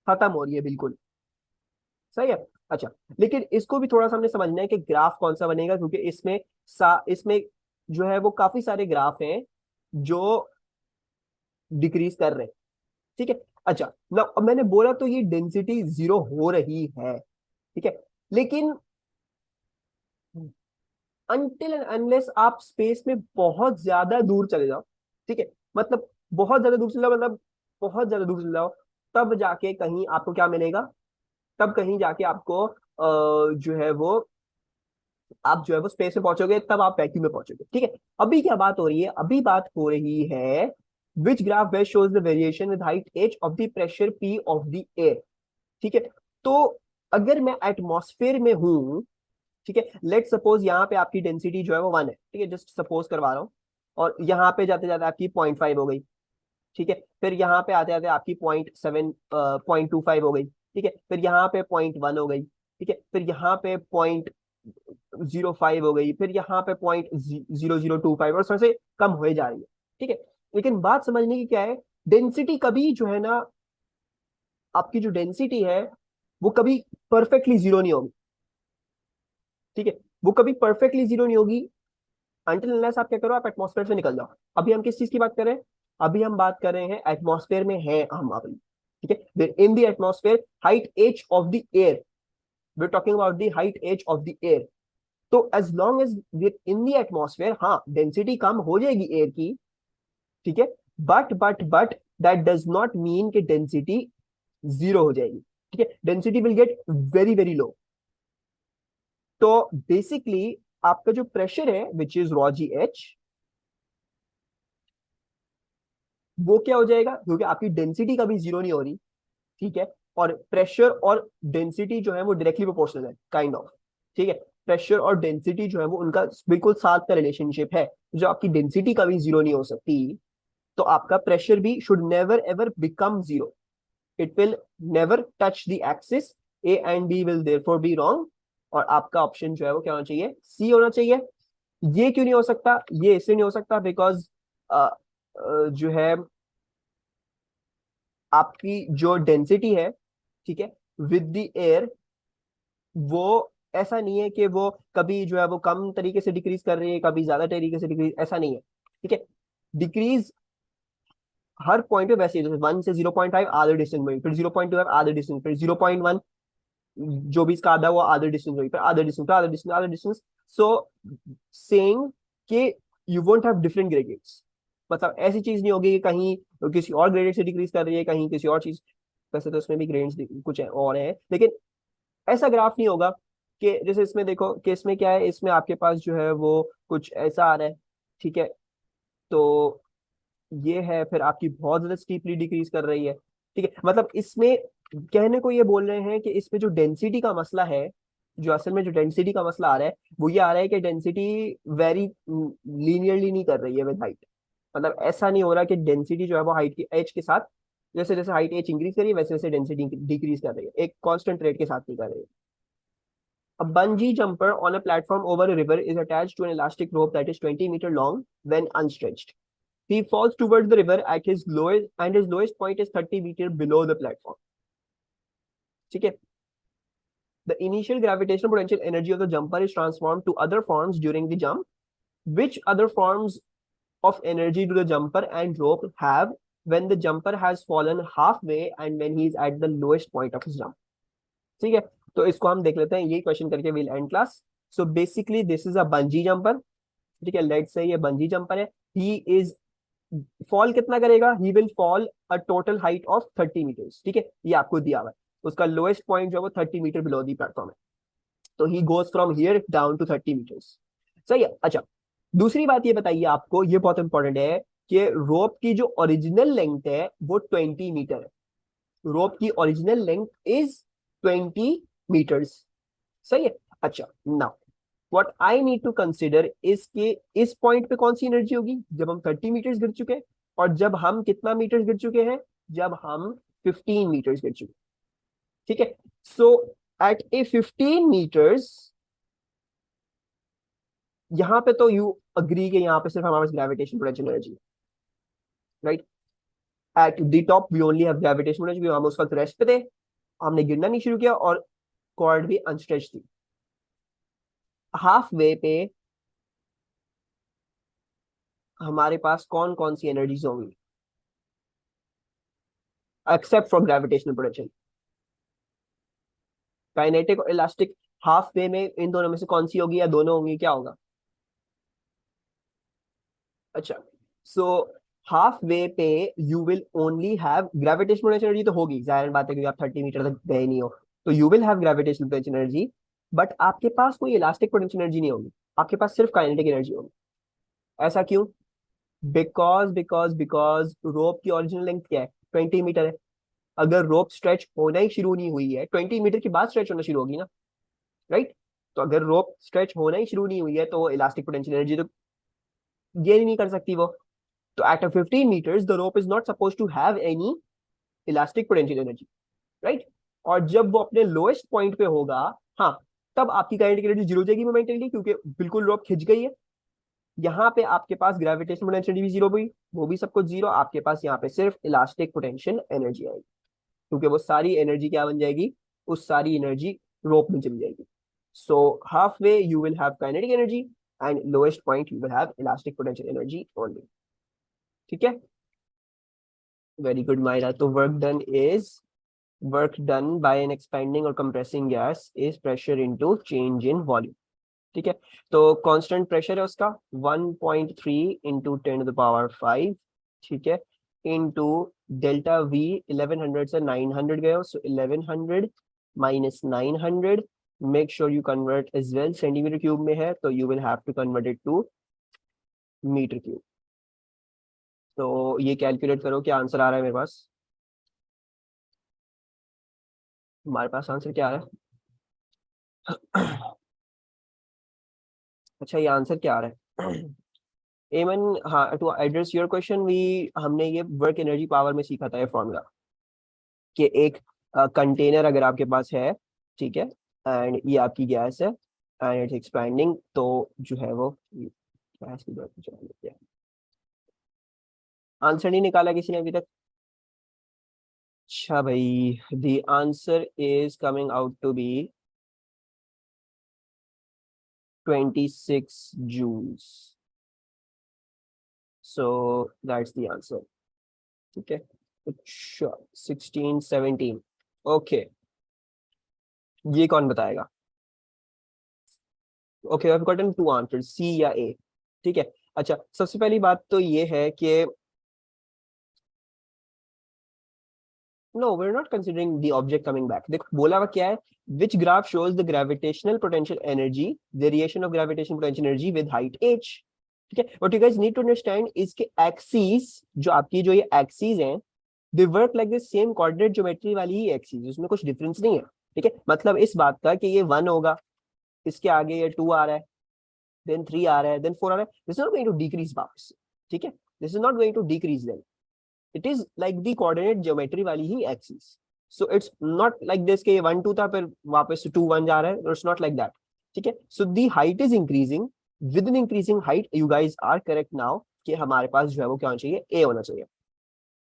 खत्म हो रही है बिल्कुल, सही है। अच्छा, लेकिन इसको भी थोड़ा सा हमने समझना है कि ग्राफ कौन सा बनेगा, क्योंकि इसमें जो है वो काफी सारे ग्राफ हैं जो डिक्रीज कर रहे हैं, ठीक है। अच्छा ना, अब मैंने बोला तो ये डेंसिटी जीरो हो रही है, ठीक है, लेकिन अनटिल एंड अनलेस आप स्पेस में बहुत ज्यादा दूर चले जाओ, ठीक है, मतलब बहुत ज्यादा दूर चले जाओ, मतलब बहुत ज्यादा दूर चले जाओ, तब जाके कहीं आपको क्या मिलेगा, तब कहीं जाके आपको जो है वो, आप जो है वो स्पेस में पहुंचोगे, तब आप वैक्यूम में पहुंचोगे, ठीक है। अभी क्या बात हो रही है, अभी बात हो रही है which graph best shows the variation with height H of the pressure P of the air, ठीक है। तो अगर मैं एटमॉस्फेयर में हूं, ठीक है, लेट सपोज यहाँ पे आपकी डेंसिटी जो है वो 1 है, ठीक है, जस्ट सपोज करवा रहा हूँ, और यहाँ पे जाते जाते आपकी 0.5 हो गई, ठीक है, फिर यहाँ पे आते आते आपकी 0.25 हो गई, ठीक है, फिर यहाँ पे 0.1 हो गई, ठीक है, फिर यहाँ पे 0.05 हो गई, फिर यहाँ पे 0.0025, और सबसे कम हो जा रही है, ठीक है। लेकिन बात समझने की क्या है, डेंसिटी कभी जो है ना, आपकी जो डेंसिटी है वो कभी परफेक्टली जीरो नहीं होगी, ठीक है, वो कभी परफेक्टली जीरो नहीं होगी अंटिल अनलेस आप क्या करो, आप एटमॉस्फेयर से निकल जाओ। अभी हम किस चीज की बात कर रहे हैं, अभी हम बात कर रहे हैं एटमॉस्फेयर में है हम अभी, ठीक है, in the atmosphere height H of the air, we talking about the height H of the air. तो as long as we in the atmosphere, हाँ डेंसिटी कम हो जाएगी एयर की, ठीक है, but that does not mean कि density zero हो जाएगी, ठीक है, density will get very very low. तो बेसिकली आपका जो प्रेशर है which is rho G H, वो क्या हो जाएगा, क्योंकि आपकी डेंसिटी कभी जीरो नहीं हो रही, ठीक है, और प्रेशर और डेंसिटी जो है वो डायरेक्टली प्रोपोर्शनल है, काइंड ऑफ, ठीक है, प्रेशर और डेंसिटी जो है वो उनका बिल्कुल साथ का रिलेशनशिप है। जो आपकी डेंसिटी कभी जीरो नहीं हो सकती, तो आपका प्रेशर भी should never ever become zero, it will never touch the axis, A and B will therefore be wrong, और आपका ऑप्शन जो है वो क्या होना चाहिए, सी होना चाहिए। ये क्यों नहीं हो सकता, ये इसलिए नहीं हो सकता बिकॉज जो है आपकी जो डेंसिटी है, ठीक है, विद द एयर, वो ऐसा नहीं है कि वो कभी जो है वो कम तरीके से डिक्रीज कर रही है, कभी ज्यादा तरीके से डिक्रीज, ऐसा नहीं है, ठीक है। डिक्रीज हर पॉइंट पे वैसे ही, जैसे 1 से 0.5 आधे डिस्टेंस में, फिर 0.25 आधे डिस्टेंस, फिर 0.1 जो भी इसका आधा हुआ आधे डिस्टेंस हुई, फिर आधे डिस्टेंस, फिर आधे डिस्टेंस, आधे डिस्टेंस। सो सेइंग कि you won't have different gradients, मतलब ऐसी चीज नहीं होगी कि कहीं किसी और ग्रेडियंट से डिक्रीज कर रही है, कहीं किसी और चीज, वैसे तो उसमें भी ग्रेडियंट्स कुछ है और है, लेकिन ऐसा ग्राफ नहीं होगा कि जैसे इसमें देखो कि इसमें क्या है, इसमें आपके पास जो है वो कुछ ऐसा आ रहा है, ठीक है, तो ये है, फिर आपकी बहुत ज्यादा स्टीपली डिक्रीज कर रही है, ठीक है, मतलब इसमें कहने को ये बोल रहे हैं कि इसमें जो डेंसिटी का मसला है, जो असल में जो डेंसिटी का मसला आ रहा है, वो ये आ रहा है कि डेंसिटी वेरी लीनियरली नहीं कर रही है विद हाइट, मतलब ऐसा नहीं हो रहा कि डेंसिटी जो है वो हाइट की एच के साथ, जैसे जैसे हाइट एच इंक्रीज कर रही है वैसे वैसे डेंसिटी डिक्रीज कर रही है, एक कांस्टेंट रेट के साथ नहीं कर रही है। A bungee jumper on a platform over a river is attached to an elastic rope that is 20 meters long when unstretched. He falls towards the river at his lowest, and his lowest point is 30 meters below the platform. ठीक है, the initial gravitational potential energy of the jumper is transformed to other forms during the jump. Which other forms of energy do the jumper and rope have when the jumper has fallen halfway and when he is at the lowest point of his jump. ठीक है, तो इसको हम देख लेते हैं, ये question करके will and class. So basically this is a bungee jumper. ठीक है, लेट्स से ये बंजी जंपर है. ही इज फॉल कितना करेगा, he will fall a total height of 30 meters. ठीक है, ये आपको दिया हुआ है. उसका लोएस्ट पॉइंट जो है वो 30 मीटर बिलो दी प्लेटफॉर्म है. तो he goes from here down to 30 meters. सही है. अच्छा, दूसरी बात ये बताइए आपको, ये बहुत इंपॉर्टेंट है कि रोप की जो ओरिजिनल लेंथ है वो 20 मीटर है. रोप की ओरिजिनल लेंथ इज 20 मीटर्स. सही है. अच्छा, now what I need to consider is के इस पॉइंट पे कौन सी एनर्जी होगी जब हम 30 मीटर्स गिर चुके हैं, और जब हम कितना मीटर्स गिर चुके हैं, जब हम 15 मीटर्स गिर चुके हैं. ठीक है, सो एट ए 15 मीटर्स, यहां पे तो यू अग्री के यहां पे सिर्फ हमारे पास gravitation potential energy, right. At the top we only have gravitation potential. हम उस वक्त रेस्ट पे थे, हमने गिरना नहीं शुरू किया और कॉर्ड भी अनस्ट्रेच थी. हाफ वे पे हमारे पास कौन कौन सी एनर्जीज होंगी except from gravitational potential, kinetic और इलास्टिक. हाफ वे में इन दोनों में से कौन सी होगी या दोनों होंगी, क्या होगा? अच्छा, सो हाफ वे पे you will only have gravitational potential energy. तो होगी, जाहिर बात है, क्योंकि आप 30 मीटर तक गए नहीं हो, तो you will have gravitational potential energy. But आपके पास कोई इलास्टिक पोटेंशियल एनर्जी नहीं होगी, आपके पास सिर्फ काइनेटिक एनर्जी होगी. ऐसा क्यों? बिकॉज रोप की ओरिजिनल लेंथ क्या है, 20 मीटर है. अगर रोप स्ट्रेच होना ही शुरू नहीं हुई है, 20 मीटर के बाद स्ट्रेच होना शुरू होगी ना, राइट. तो अगर रोप स्ट्रेच होना ही शुरू नहीं हुई है तो इलास्टिक पोटेंशियल एनर्जी तो गेन ही नहीं कर सकती वो. तो at a 15 meters the rope is not suppose to have any elastic potential energy, right. और जब वो अपने लोएस्ट पॉइंट पे होगा, हाँ, तब आपकी काइनेटिक एनर्जी जीरो हो जाएगी मोमेंटली, क्योंकि बिल्कुल रोप खिंच गई है. यहाँ पे आपके पास ग्रेविटेशन पोटेंशियल भी जीरो हुई, वो भी सब कुछ जीरो. आपके पास यहाँ पे सिर्फ इलास्टिक पोटेंशियल एनर्जी आएगी, क्योंकि वो सारी एनर्जी क्या बन जाएगी, उस सारी एनर्जी रोप में चली जाएगी. So half way you will have kinetic energy and lowest point you will have elastic potential energy only. ठीक है, वेरी गुड मायरा. तो work done by an expanding or compressing gas is pressure into change in volume. ठीक है, तो constant pressure है उसका 1.3 into 10⁵. ठीक है, इंटू डेल्टा वी 1100 से 900 गए हो, सो 1100 minus 900. Make sure you convert as well. Centimeter cube में है तो you will have to convert it to meter cube. तो ये कैलकुलेट करो, क्या आंसर आ रहा है मेरे पास. हमारे पास आंसर क्या आ रहा है? अच्छा, ये आंसर क्या आ रहा है? एमन, हाँ, to address your question, we हमने ये वर्क एनर्जी पावर में सीखा था ये फॉर्मूला, कि एक कंटेनर अगर आपके पास है, ठीक है, एंड ये आपकी गैस है एंड इट्स एक्सपैंडिंग, तो जो है वो गैस की बात. आंसर नहीं निकाला किसी ने अभी तक? अच्छा भाई, the answer is coming out to be 26 joules. So that's the answer. ठीक है, अच्छा 16 17. ओके, ये कौन बताएगा? Okay, I've gotten two answers, C या A. ठीक है. अच्छा, सबसे पहली बात तो ये है कि no, we're not considering the object coming back. देखो बोला हुआ क्या है, which graph shows the gravitational potential energy, variation of gravitational potential energy with height h. ठीक है, what you guys need to understand is कि axes, जो आपकी जो ये axes हैं, they work like the same coordinate geometry वाली ही axes, उसमें कुछ difference नहीं है. ठीक है, मतलब इस बात का कि ये 1 होगा, इसके आगे ये 2 आ रहा है, then 3 आ रहा है, then 4 आ रहा है, this is not going to decrease वापस. ठीक है, this is not going to decrease then. It is like the coordinate geometry वाली ही axis. So it's not like this कि 1 2 था फिर वापस 2 1 जा रहा है. It's not like that. ठीक है, so the height is increasing. With an increasing height, you guys are correct now कि हमारे पास जो है वो क्या होना चाहिए, A होना चाहिए.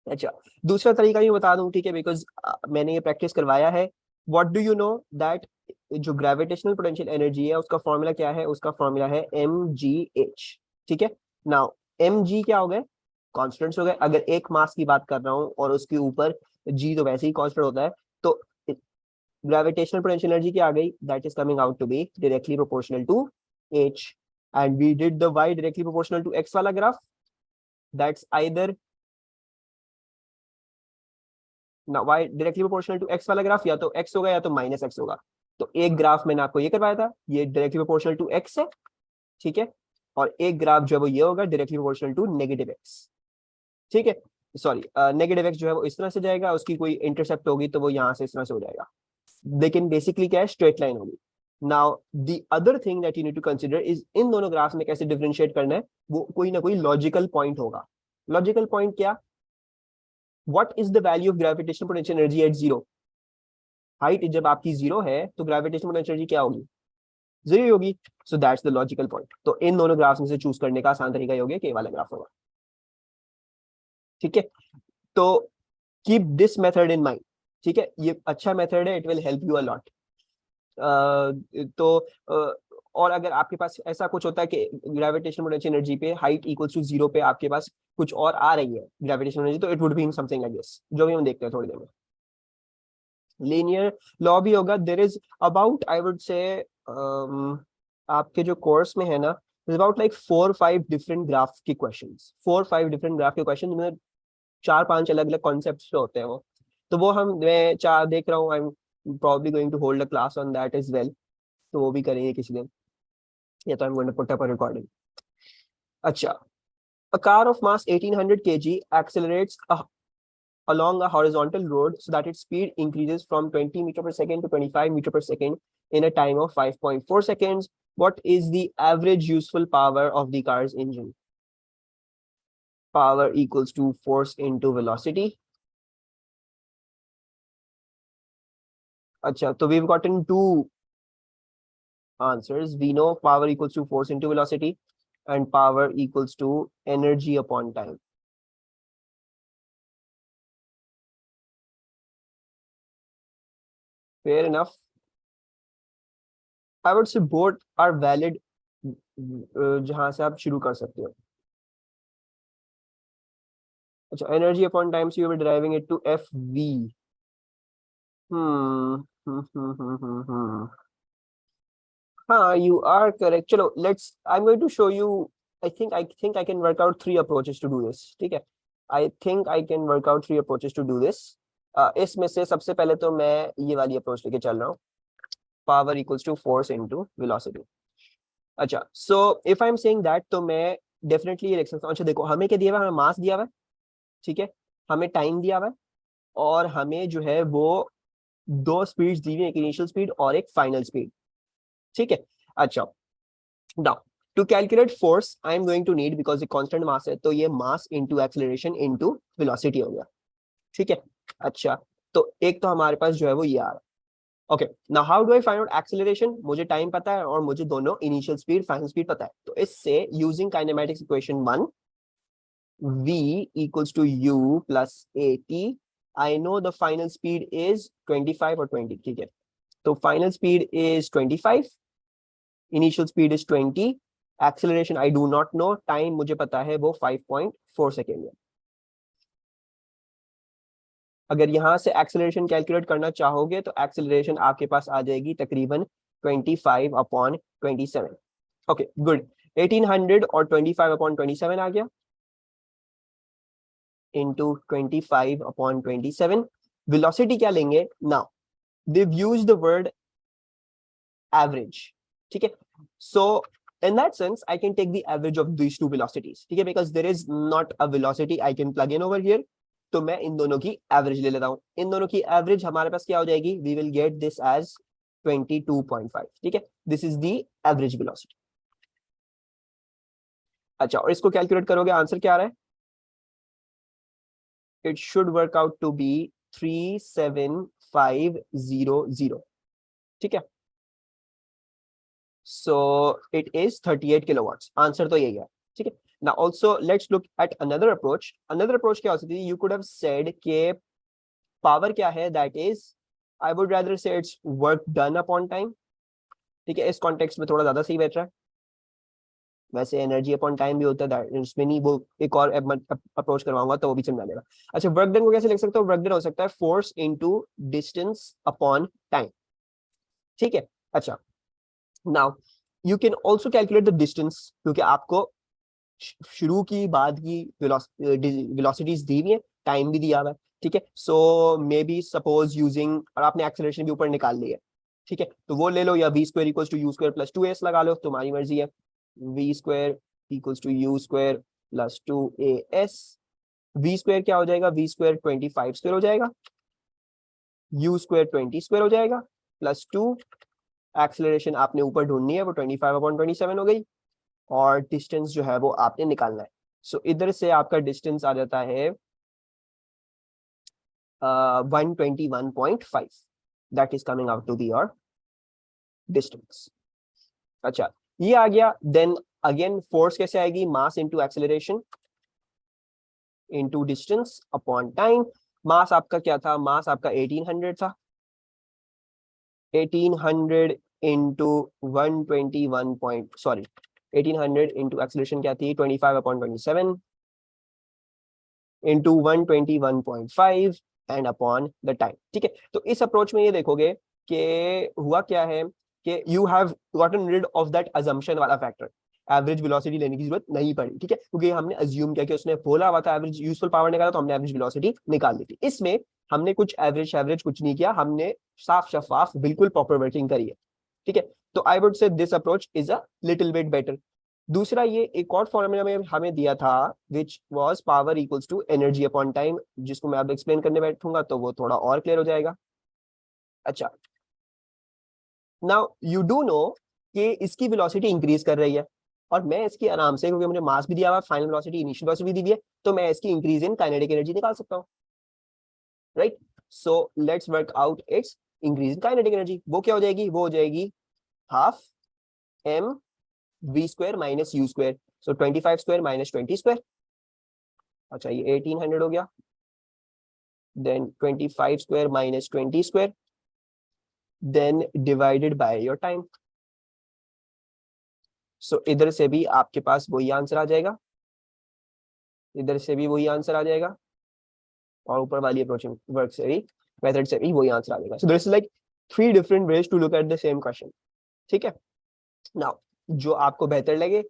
अच्छा, दूसरा तरीका भी बता दूं, ठीक है, बिकॉज मैंने ये प्रैक्टिस करवाया है. What do you know that जो ग्रेविटेशनल पोटेंशियल एनर्जी है उसका फॉर्मूला क्या है? उसका फॉर्मूला है mgh. ठीक है, नाउ mg क्या हो गया? कॉन्स्टेंट्स हो गए। अगर एक मास की बात कर रहा हूँ और उसके ऊपर जी तो वैसे ही कांस्टेंट होता है, तो ग्रेविटेशनल पोटेंशियल एनर्जी क्या आ गई, that is coming out to be directly proportional to h, and we did the y directly proportional to x वाला ग्राफ, दैट्स आइदर ना y directly proportional to x वाला graph या तो x होगा या तो माइनस x होगा। तो एक ग्राफ मैंने आपको ये करवाया था, ये डायरेक्टली प्रोपोर्शनल टू x है, ठीक है, और एक ग्राफ जो है वो ये होगा directly proportional to negative x, ठीक है। सॉरी, नेगेटिव x जो है वो इस तरह से जाएगा, उसकी कोई इंटरसेप्ट होगी तो वो यहाँ से इस तरह से हो जाएगा, लेकिन बेसिकली क्या है, स्ट्रेट लाइन होगी। Now the other thing that you need to consider is इन दोनों ग्राफ्स में कैसे डिफरेंशिएट करना है, वो कोई ना कोई लॉजिकल पॉइंट होगा। लॉजिकल पॉइंट क्या, what is the value of gravitational potential energy at zero, height जब आपकी जीरो है तो ग्रेविटेशनल पोटेंशियल एनर्जी क्या होगी, जीरो होगी। So that's the logical point. तो इन दोनों ग्राफ्स में से चूज करने का आसान तरीका ये हो गया कि ये वाला ग्राफ होगा, ठीक है। तो keep this method in mind, ठीक है, ये अच्छा मेथड है, it will help you a lot. तो और अगर आपके पास ऐसा कुछ होता है कि ग्रेविटेशनल पोटेंशियल एनर्जी पे हाइट इक्वल्स टू जीरो पे आपके पास कुछ और आ रही है ग्रेविटेशनल एनर्जी, तो it would B something like this, जो भी हम देखते हैं थोड़ी देर में। लीनियर लॉ भी होगा, there is about I would say आपके जो कोर्स में है ना, अबाउट लाइक 4-5 डिफरेंट ग्राफ के क्वेश्चंस, 4-5 डिफरेंट ग्राफ के क्वेश्चन में 4-5 अलग अलग कॉन्सेप्ट्स पे होते हैं वो। तो वो मैं चार देख रहा हूँ, I M probably going to hold a class on that as well, तो वो भी करेंगे किसी दिन, या तो I'm going to put up a recording। अच्छा, a car of mass 1800 kg accelerates along a horizontal road so that its speed increases from 20 meter per second to 25 meter per second in a time of 5.4 seconds. What is the average useful power of the car's engine? Power equals to force into velocity. अच्छा, तो we've gotten two answers. We know power equals to force into velocity and power equals to energy upon time. Fair enough. I would say both are valid, जहां से आप शुरू कर सकते हो। अच्छा, एनर्जी अपॉन टाइम से you are driving it to F V. हाँ, you are correct। चलो, let's I'm going to show you, I think I can work out 3 approaches to do this, ठीक है। I think I can work out 3 approaches to do this। इसमें से सबसे पहले तो मैं ये वाली अप्रोच लेके चल रहा हूँ, power equals to force into velocity. अच्छा, so if I am saying that, तो मैं डेफिनेटली ये लिख सकता हूँ। अच्छा देखो, हमें क्या दिया हुआ है, हमें मास दिया हुआ है, ठीक है, हमें टाइम दिया हुआ है, और हमें जो है वो 2 स्पीड्स दी हुई है, एक इनिशियल स्पीड और एक फाइनल स्पीड, ठीक है। अच्छा, now to calculate force I am going to need, because ये कांस्टेंट मास है, तो ये mass into acceleration into velocity हो गया, ठीक है। अच्छा, तो एक तो हमारे पास जो है वो ये आ रहा है। Okay, now how do I find out acceleration, मुझे टाइम पता है और मुझे दोनों इनिशियल स्पीड फाइनल स्पीड पता है, तो इससे using kinematics equation 1, v equals to u plus at, I know the final speed is 25 or 20, ठीक है। तो final speed is 25, initial speed is 20, acceleration I do not know, time मुझे पता है वो 5.4 सेकेंड है। अगर यहां से एक्सेलरेशन कैलकुलेट करना चाहोगे तो एक्सेलरेशन आपके पास आ जाएगी तकरीबन 25/27। ओके गुड, 1800 और 25/27 आ गया इंटू 25/27। वेलोसिटी क्या लेंगे, now they've used the word average, ठीक है। So in that sense I can take the average of these two velocities, ठीक है, because there is not a velocity I can plug in over here, तो मैं इन दोनों की average ले लेता हूं। इन दोनों की एवरेज हमारे पास क्या हो जाएगी, we will get this as 22.5, ठीक है, this is the average velocity। अच्छा, और इसको कैलकुलेट करोगे, आंसर क्या आ रहा है, it should work out to be 37500, ठीक है। So it is 38 kilowatts, answer तो यही है, ठीक है। Now also let's look at another approach। Another approach क्या हो सकती है, you could have said कि पावर क्या है, that is I would rather say it's work done upon time, ठीक है, इस कॉन्टेक्स्ट में थोड़ा ज्यादा सही बैठ रहा है। वैसे एनर्जी अपॉन टाइम भी होता है, उसमें नहीं, वो एक और अप्रोच करवाऊंगा तो वो भी समझा देगा। अच्छा, वर्क डन को कैसे लिख सकते हो? वर्क डन हो सकता है force into distance upon time, ठीक है। अच्छा, now you can also calculate the distance, क्योंकि आपको शुरू की बाद की वेलोसिटीज दी हुई है, टाइम भी दिया हुआ है, ठीक है। सो मे बी सपोज यूजिंग, और आपने एक्सेलरेशन भी ऊपर निकाल ली है, ठीक है, तो वो ले लो, या v square equals to u square plus 2as लगा लो, तुम्हारी मर्जी है। V square equals to u square plus 2as, v square क्या हो जाएगा? वी स्क्वायर 25 स्क्वायर हो जाएगा, यू स्क्वायर 20 स्क्वायर हो जाएगा, प्लस 2, एक्सेलरेशन आपने ऊपर ढूंढनी है, वो 25/27 हो गई, और डिस्टेंस जो है वो आपने निकालना है। सो इधर से आपका डिस्टेंस आ जाता है 121.5, that is coming out to be your distance. अच्छा, ये आ गया। देन अगेन फोर्स कैसे आएगी? Mass into acceleration into distance upon time. Mass आपका क्या था? मास आपका 1800 था, 1800 into 121 point, sorry 1800 into acceleration क्या थी? 25/27 into 121.5 and upon the time, ठीक है। तो इस अप्रोच में ये देखोगे कि हुआ क्या है कि you have gotten rid of that assumption वाला फैक्टर, एवरेज वेलोसिटी लेने की जरूरत नहीं पड़ी, ठीक है, क्योंकि हमने अज्यूम किया कि उसने बोला हुआ था एवरेज यूजफुल पावर निकाला, तो हमने एवरेज वेलोसिटी निकाल दी थी। इसमें हमने कुछ एवरेज एवरेज कुछ नहीं किया, हमने साफ शफाफ बिल्कुल प्रॉपर वर्किंग करी है, ठीक है। तो I would say this approach is a little bit better. दूसरा, ये एक और फॉर्मूला में हमें दिया था which was power equals to energy upon time, जिसको मैं अब एक्सप्लेन करने बैठूंगा तो वो थोड़ा और क्लियर हो जाएगा। अच्छा, नाउ यू डू नो कि इसकी वेलोसिटी इंक्रीज कर रही है, और मैं इसकी आराम से, क्योंकि मुझे मास भी दिया हुआ, फाइनल वेलोसिटी, इनिशियल वेलोसिटी भी दी है, तो मैं इसकी इंक्रीज इन काइनेटिक एनर्जी निकाल सकता हूँ, right. So let's work out it's increase in kinetic energy. वो क्या हो जाएगी? वो हो जाएगी half m v square minus you square, so 25 square minus 20 square. अच्छा, ये 1800 हो गया, then 25 square minus 20 square, then divided by your time. So इधर से भी आपके पास वही आंसर आ जाएगा, इधर से भी वही आंसर आ जाएगा, और ऊपर वाली अप्रोचिंग वर्क से भी, मेथड से भी वही आंसर आ जाएगा। So this is like 3 different ways to look at the same question, ठीक है। नाउ जो आपको बेहतर लगे,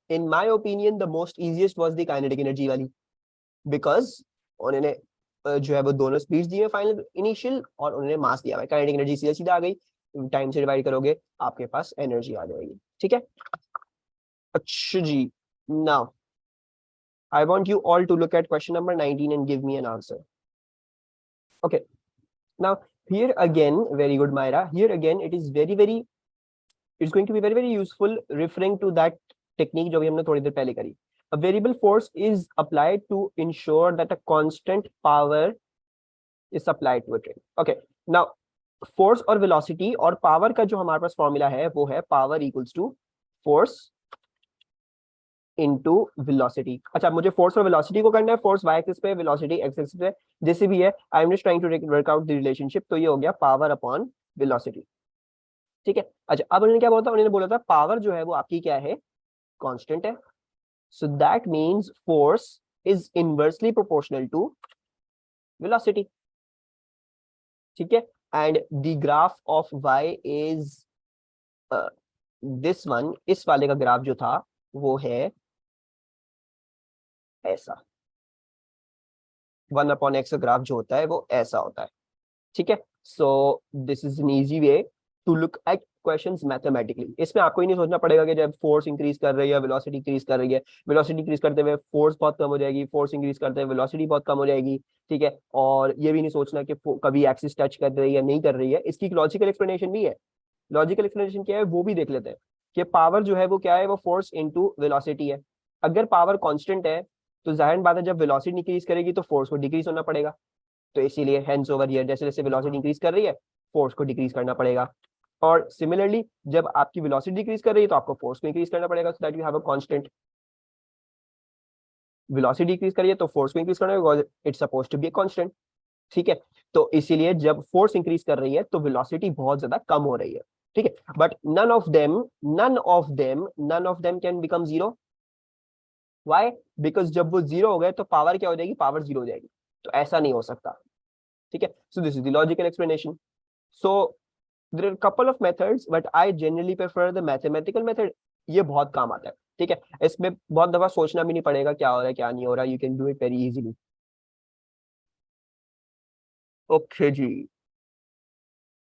in my opinion the most easiest was the kinetic energy वाली, बिकॉज उन्होंने जो है वो दोनों स्पीड्स दी है, फाइनल इनिशियल, और उन्होंने मास दिया है। काइनेटिक एनर्जी सीधा सीधा आ गई, टाइम से डिवाइड करोगे आपके पास एनर्जी आ जाएगी, ठीक है। अच्छा जी, now I want you all to look at question number 19 and give me an answer. Okay, now here again, very good Myra, here again it is it's going to be very useful referring to that technique जो भी हमने थोड़ी देर पहले करी. A variable force is applied to ensure that a constant power is supplied to a train. Okay, now force और velocity और power का जो हमारे पास फॉर्मूला है वो है power equals to force into velocity. अच्छा, मुझे फोर्स और वेलोसिटी को करना है, फोर्स वाई एक्सिस पे, वेलोसिटी एक्स एक्सिस पे, जैसे भी है, I am just trying to work out the relationship. तो ये हो गया पावर अपॉन वेलोसिटी, ठीक है। अच्छा, अब उन्होंने क्या बोला था? उन्होंने बोला था पावर जो है वो आपकी क्या है? कांस्टेंट है, so that means force is inversely proportional to velocity, ठीक है। And the graph of Y is this one, इस वाले का ग्राफ जो था वो है ऐसा, 1/x ग्राफ जो होता है वो ऐसा होता है, ठीक है। So this is an easy way to look at questions mathematically. इसमें आपको ही नहीं सोचना पड़ेगा कि जब फोर्स इंक्रीज कर रही है, वेलोसिटी इंक्रीज कर रही है, वेलोसिटी इंक्रीज करते हुए फोर्स बहुत कम हो जाएगी, फोर्स इंक्रीज करते हुए वेलोसिटी बहुत कम हो जाएगी, ठीक है। और ये भी नहीं सोचना कि कभी एक्सिस टच कर रही है नहीं कर रही है, इसकी लॉजिकल एक्सप्लेनेशन भी है। लॉजिकल एक्सप्लेनेशन क्या है वो भी देख लेते हैं कि पावर जो है वो क्या है? वो फोर्स इनटू वेलोसिटी है। अगर पावर कांस्टेंट है तो जाहिर बात है जब वेलोसिटी इंक्रीज करेगी तो फोर्स को डिक्रीज होना पड़ेगा, तो इसीलिए हेंस ओवर हियर जैसे जैसे वेलोसिटी इंक्रीज कर रही है फोर्स को डिक्रीज करना पड़ेगा, और सिमिलरली जब आपकी वेलोसिटी डिक्रीज कर रही है तो आपको फोर्स को इंक्रीज करना पड़ेगा, so that you have a constant. Velocity decrease करिए तो फोर्स को इंक्रीज करना होगा, it's supposed to be a constant, ठीक है। तो इसीलिए जब फोर्स इंक्रीज कर रही है तो वेलोसिटी बहुत ज्यादा कम हो रही है, ठीक है, but none of them can become zero. Why? Because जब वो जीरो हो गए तो पावर क्या हो जाएगी, पावर जीरो हो जाएगी, तो ऐसा नहीं हो सकता। ठीक है, so this is the logical explanation. So there are couple of methods but I generally prefer the mathematical method. ये बहुत काम आता है। ठीक है, इसमें बहुत दफा सोचना भी नहीं पड़ेगा क्या हो रहा है क्या नहीं हो रहा, you can do it very easily. Okay जी।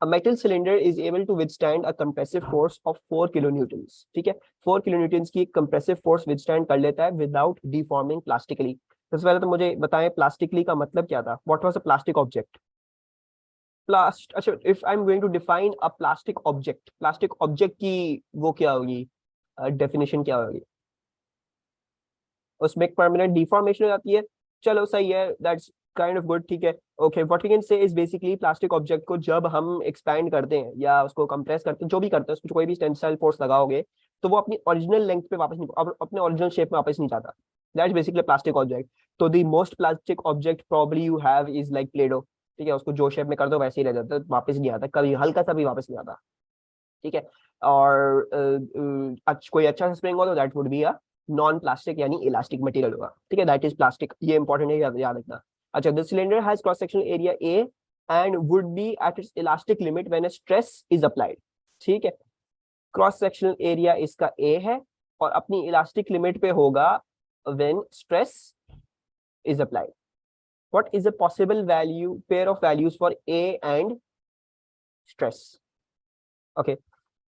A metal cylinder is able to withstand a compressive force of 4 kilonewtons। ठीक है, 4 kilonewtons की compressive force withstand कर लेता है without deforming plastically। सबसे पहले तो मुझे बताएं प्लास्टिकली का मतलब क्या था, what was a plastic object? अच्छा, if I'm going to define a plastic object की वो क्या होगी, डेफिनेशन क्या होगी? उसमें एक परमानेंट डिफॉर्मेशन हो जाती है। चलो सही है, दैट्स काइंड ऑफ गुड। ठीक है, okay, what we can say is basically plastic object को जब हम एक्सपैंड करते हैं या उसको कंप्रेस करते हैं, जो भी करते हैं, उसको कोई भी टेंसाइल फोर्स लगाओगे तो वो अपनी ओरिजिनल लेंथ पे वापस नहीं, अपने ओरिजिनल शेप में वापस नहीं जाता। That's basically plastic object. तो the most plastic object probably you have is like Playdoh. ठीक है, उसको जो शेप में कर दो वैसे ही रह जाता है, वापस नहीं आता, कभी हल्का सा भी वापस नहीं आता। ठीक है, और कोई अच्छा सा स्प्रिंग हो तो that would be a non plastic यानी इलास्टिक मटेरियल होगा। ठीक है, दैट इज प्लास्टिक, ये इंपॉर्टेंट है, याद रखना। अच्छा, the cylinder has cross sectional area A and would be at its elastic limit when stress is applied. ठीक है, क्रॉस सेक्शनल एरिया इसका ए है और अपनी इलास्टिक लिमिट पे होगा when stress is applied. What is a possible value pair of values for A and stress? Okay,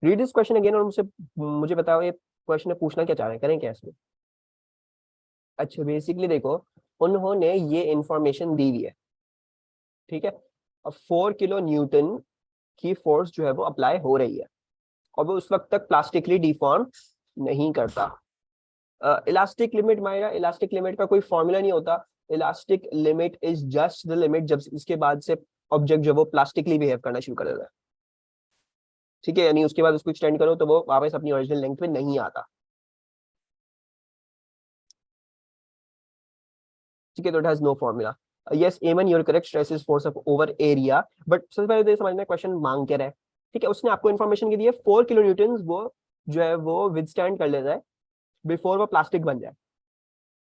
read this question again और मुझे बताओ ये क्वेश्चन में पूछना क्या चाह रहे हैं, करें क्या इसमें? अच्छा, बेसिकली देखो, उन्होंने ये इंफॉर्मेशन दी हुई है। ठीक है, अब 4 किलो न्यूटन की फोर्स जो है वो अप्लाई हो रही है और वो उस वक्त तक प्लास्टिकली डिफॉर्म नहीं करता। Elastic limit Myra, elastic limit का कोई फॉर्मूला नहीं होता। Elastic limit is just the limit जब इसके बाद से ऑब्जेक्ट जो वो प्लास्टिकली बिहेव करना शुरू कर देता है। ठीक है, यानी उसके बाद उसको एक्सटेंड करो तो वो वापस अपनी ओरिजिनल लेंथ पे नहीं आता। ठीक है, तो it has no formula. Yes Aman, you're correct, stress is force of over area, but सबसे पहले तो ये समझना क्वेश्चन मांग क्या रहा है। ठीक है, उसने आपको इन्फॉर्मेशन दी है 4 किलो न्यूटन वो जो है वो विदस्टैंड कर लेता है बिफोर वो प्लास्टिक बन जाए।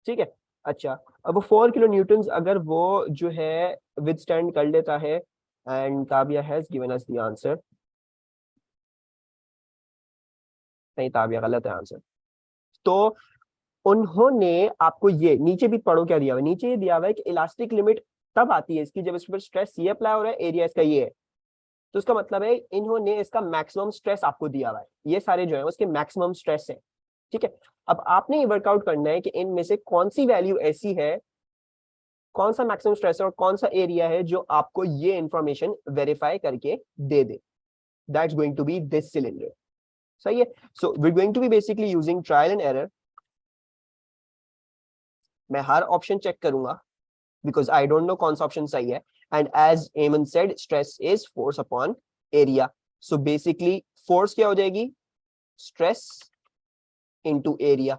ठीक है, अच्छा, अब वो 4 किलो न्यूटन अगर वो जो है विदस्टैंड कर लेता है, and Tabia has given us the answer. नहीं, ताबिया गलत है आंसर। तो उन्होंने आपको ये नीचे भी पढ़ो क्या दिया हुआ है, नीचे ये दिया हुआ है कि इलास्टिक लिमिट तब आती है इसकी जब इस पर स्ट्रेस ये अप्लाई हो रहा है, एरिया इसका ये है। तो इसका मतलब है इन्होंने इसका मैक्सिमम स्ट्रेस आपको दिया हुआ है, ये सारे जो है उसके मैक्सिमम स्ट्रेस है। ठीक है, अब आपने ये वर्कआउट करना है कि इनमें से कौन सी वैल्यू ऐसी है, कौन सा मैक्सिमम स्ट्रेस है और कौन सा एरिया है जो आपको ये इंफॉर्मेशन वेरीफाई करके दे दे। That's going to be this cylinder. सही है, so we going to be basically using trial and error. मैं हर ऑप्शन चेक करूंगा because I don't know कौन सा ऑप्शन सही है। And as Eamon said, stress is force upon area. So basically force क्या हो जाएगी, stress into area।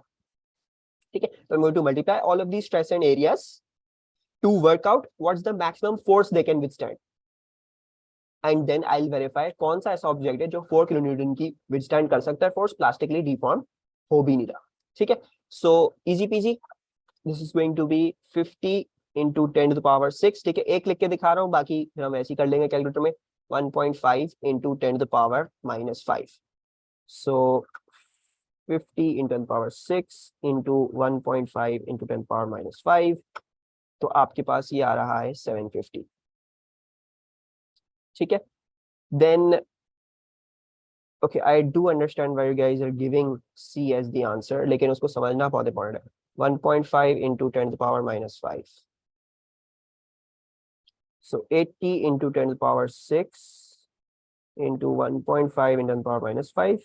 ठीक है, तो I'm going to multiply all of these stress and areas to work out what's the maximum force they can withstand, and then I'll verify कौन सा ऐसा object है जो 4 किलो न्यूटन की withstand कर सकता है फोर्स, प्लास्टिकली डिफॉर्म हो भी नहीं रहा। ठीक है, so easy peasy, this is going to be 50 into 10⁶। ठीक है, एक लिख के दिखा रहा हूँ, बाकी फिर हम ऐसे ही कर लेंगे कैलकुलेटर में। 1.5 इंटू 10⁻⁻5। सो 50 इंटू 10⁻6 इंटू 1.5 इंटू 10⁻⁻5, तो आपके पास ये आ रहा है 750। ठीक है, then okay, I do understand why you guys are giving C as the answer, लेकिन उसको समझना बहुत इंपॉर्टेंट है। 1.5 into 10⁻⁻5, so 80 into 10⁻⁶ into 1.5 into 10⁻⁻5,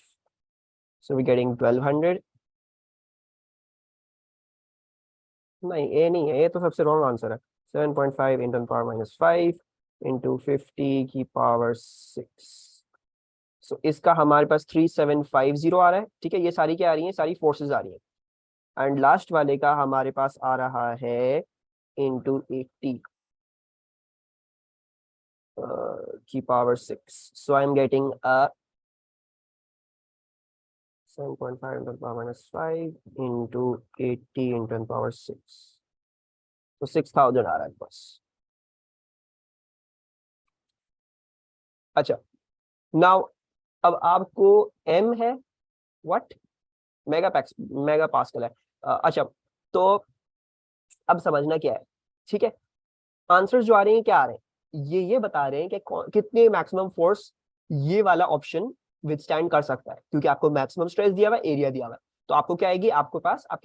so we're getting 1200। नहीं, ये नहीं है, ये तो सबसे रॉन्ग आंसर है। 7.5 into 10⁻⁻5 into 50⁻⁶, so इसका हमारे पास 3750 आ रहा है। ठीक है, ये सारी क्या आ रही है, सारी फोर्सेस आ रही है। एंड लास्ट वाले का हमारे पास आ रहा है इंटू 80 की power 6, so I'm getting a 7.5 into the power minus 5 into 80 into the power 6, तो 6000 आ रहा है बस। अच्छा, नाउ अब आपको m है व्हाट, मेगा पास्कल है। अच्छा, तो अब समझना क्या है, ठीक है। आंसर्स जो आ रहे हैं क्या आ रहे हैं, ये बता रहे हैं कि कितने मैक्सिमम फोर्स ये वाला ऑप्शन विथस्टैंड कर सकता है, क्योंकि आपको मैक्सिमम स्ट्रेस दिया हुआ है, एरिया दिया हुआ है, तो आपको क्या आएगी, आपके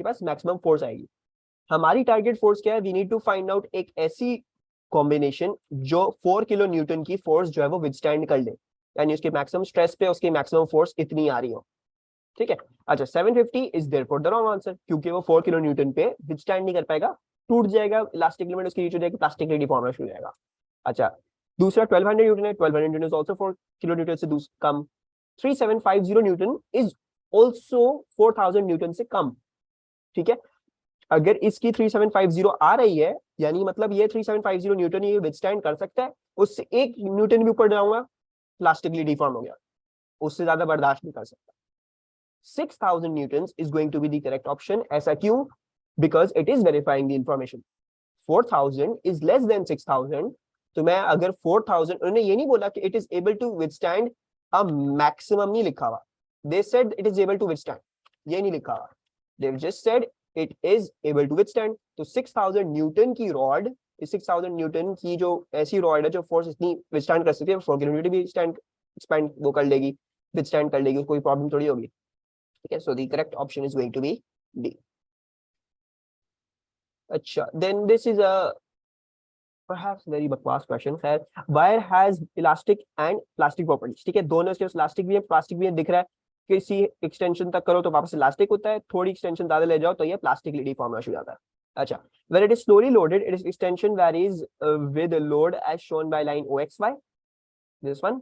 पास मैक्सिमम फोर्स आएगी। हमारी टारगेट फोर्स क्या है, we need to find out एक ऐसी कॉम्बिनेशन जो 4 किलो न्यूटन की फोर्स जो है वो विथस्टैंड कर ले, यानी उसके मैक्सिमम स्ट्रेस पे उसकी मैक्सिमम फोर्स इतनी आ रही हो, ठीक है। अच्छा, 750 is therefore the wrong answer, क्योंकि वो 4 किलो न्यूटन पे विथस्टैंड नहीं कर पाएगा, टूट जाएगा, इलास्टिक लिमिट उसकी रीच हो जाएगी, प्लास्टिक डिफॉर्मेशन हो जाएगा। अच्छा, दूसरा 1200 न्यूटन है, 1200 Newton is also 4 kilo Newton से कम। 3750 न्यूटन इज आल्सो 4000 न्यूटन से कम, ठीक है। अगर इसकी 3750 आ रही है, यानी मतलब ये 3750 न्यूटन ये विथस्टैंड कर सकता है, उससे 1 न्यूटन भी ऊपर जाऊंगा प्लास्टिकली डिफॉर्म हो गया, उससे ज्यादा बर्दाश्त नहीं कर सकता। 6000 newtons is going to be the correct option, ऐसा क्यों, because it is verifying the information। 4000 is less than 6000, तो मैं अगर 4000, उन्होंने ये नहीं बोला कि it is able to withstand a maximum, नहीं लिखा हुआ, they said it is able to withstand, ये नहीं लिखा हुआ, they've just said it is able to withstand। तो 6000 न्यूटन की रॉड, 6000 न्यूटन की जो ऐसी रॉड है जो फोर्स इतनी विथस्टैंड कर सकती है, 4 किलोमीटर भी स्टैंड एक्सपैंड वो कर लेगी, विथस्टैंड कर लेगी, कोई प्रॉब्लम थोड़ी होगी, ठीक है। So the correct option is going to be D. अच्छा, then this is a perhaps very बकवास क्वेश्चन, खैर। Wire has elastic and plastic properties, ठीक है, दोनों इसके इलास्टिक भी है प्लास्टिक भी है, दिख रहा है, किसी एक्सटेंशन तक करो तो वापस इलास्टिक होता है, थोड़ी एक्सटेंशन ज्यादा ले जाओ तो ये प्लास्टिक डिफॉर्म हो जाता है। अच्छा, when it is slowly loaded its extension varies with the load as shown by line OXY, this one।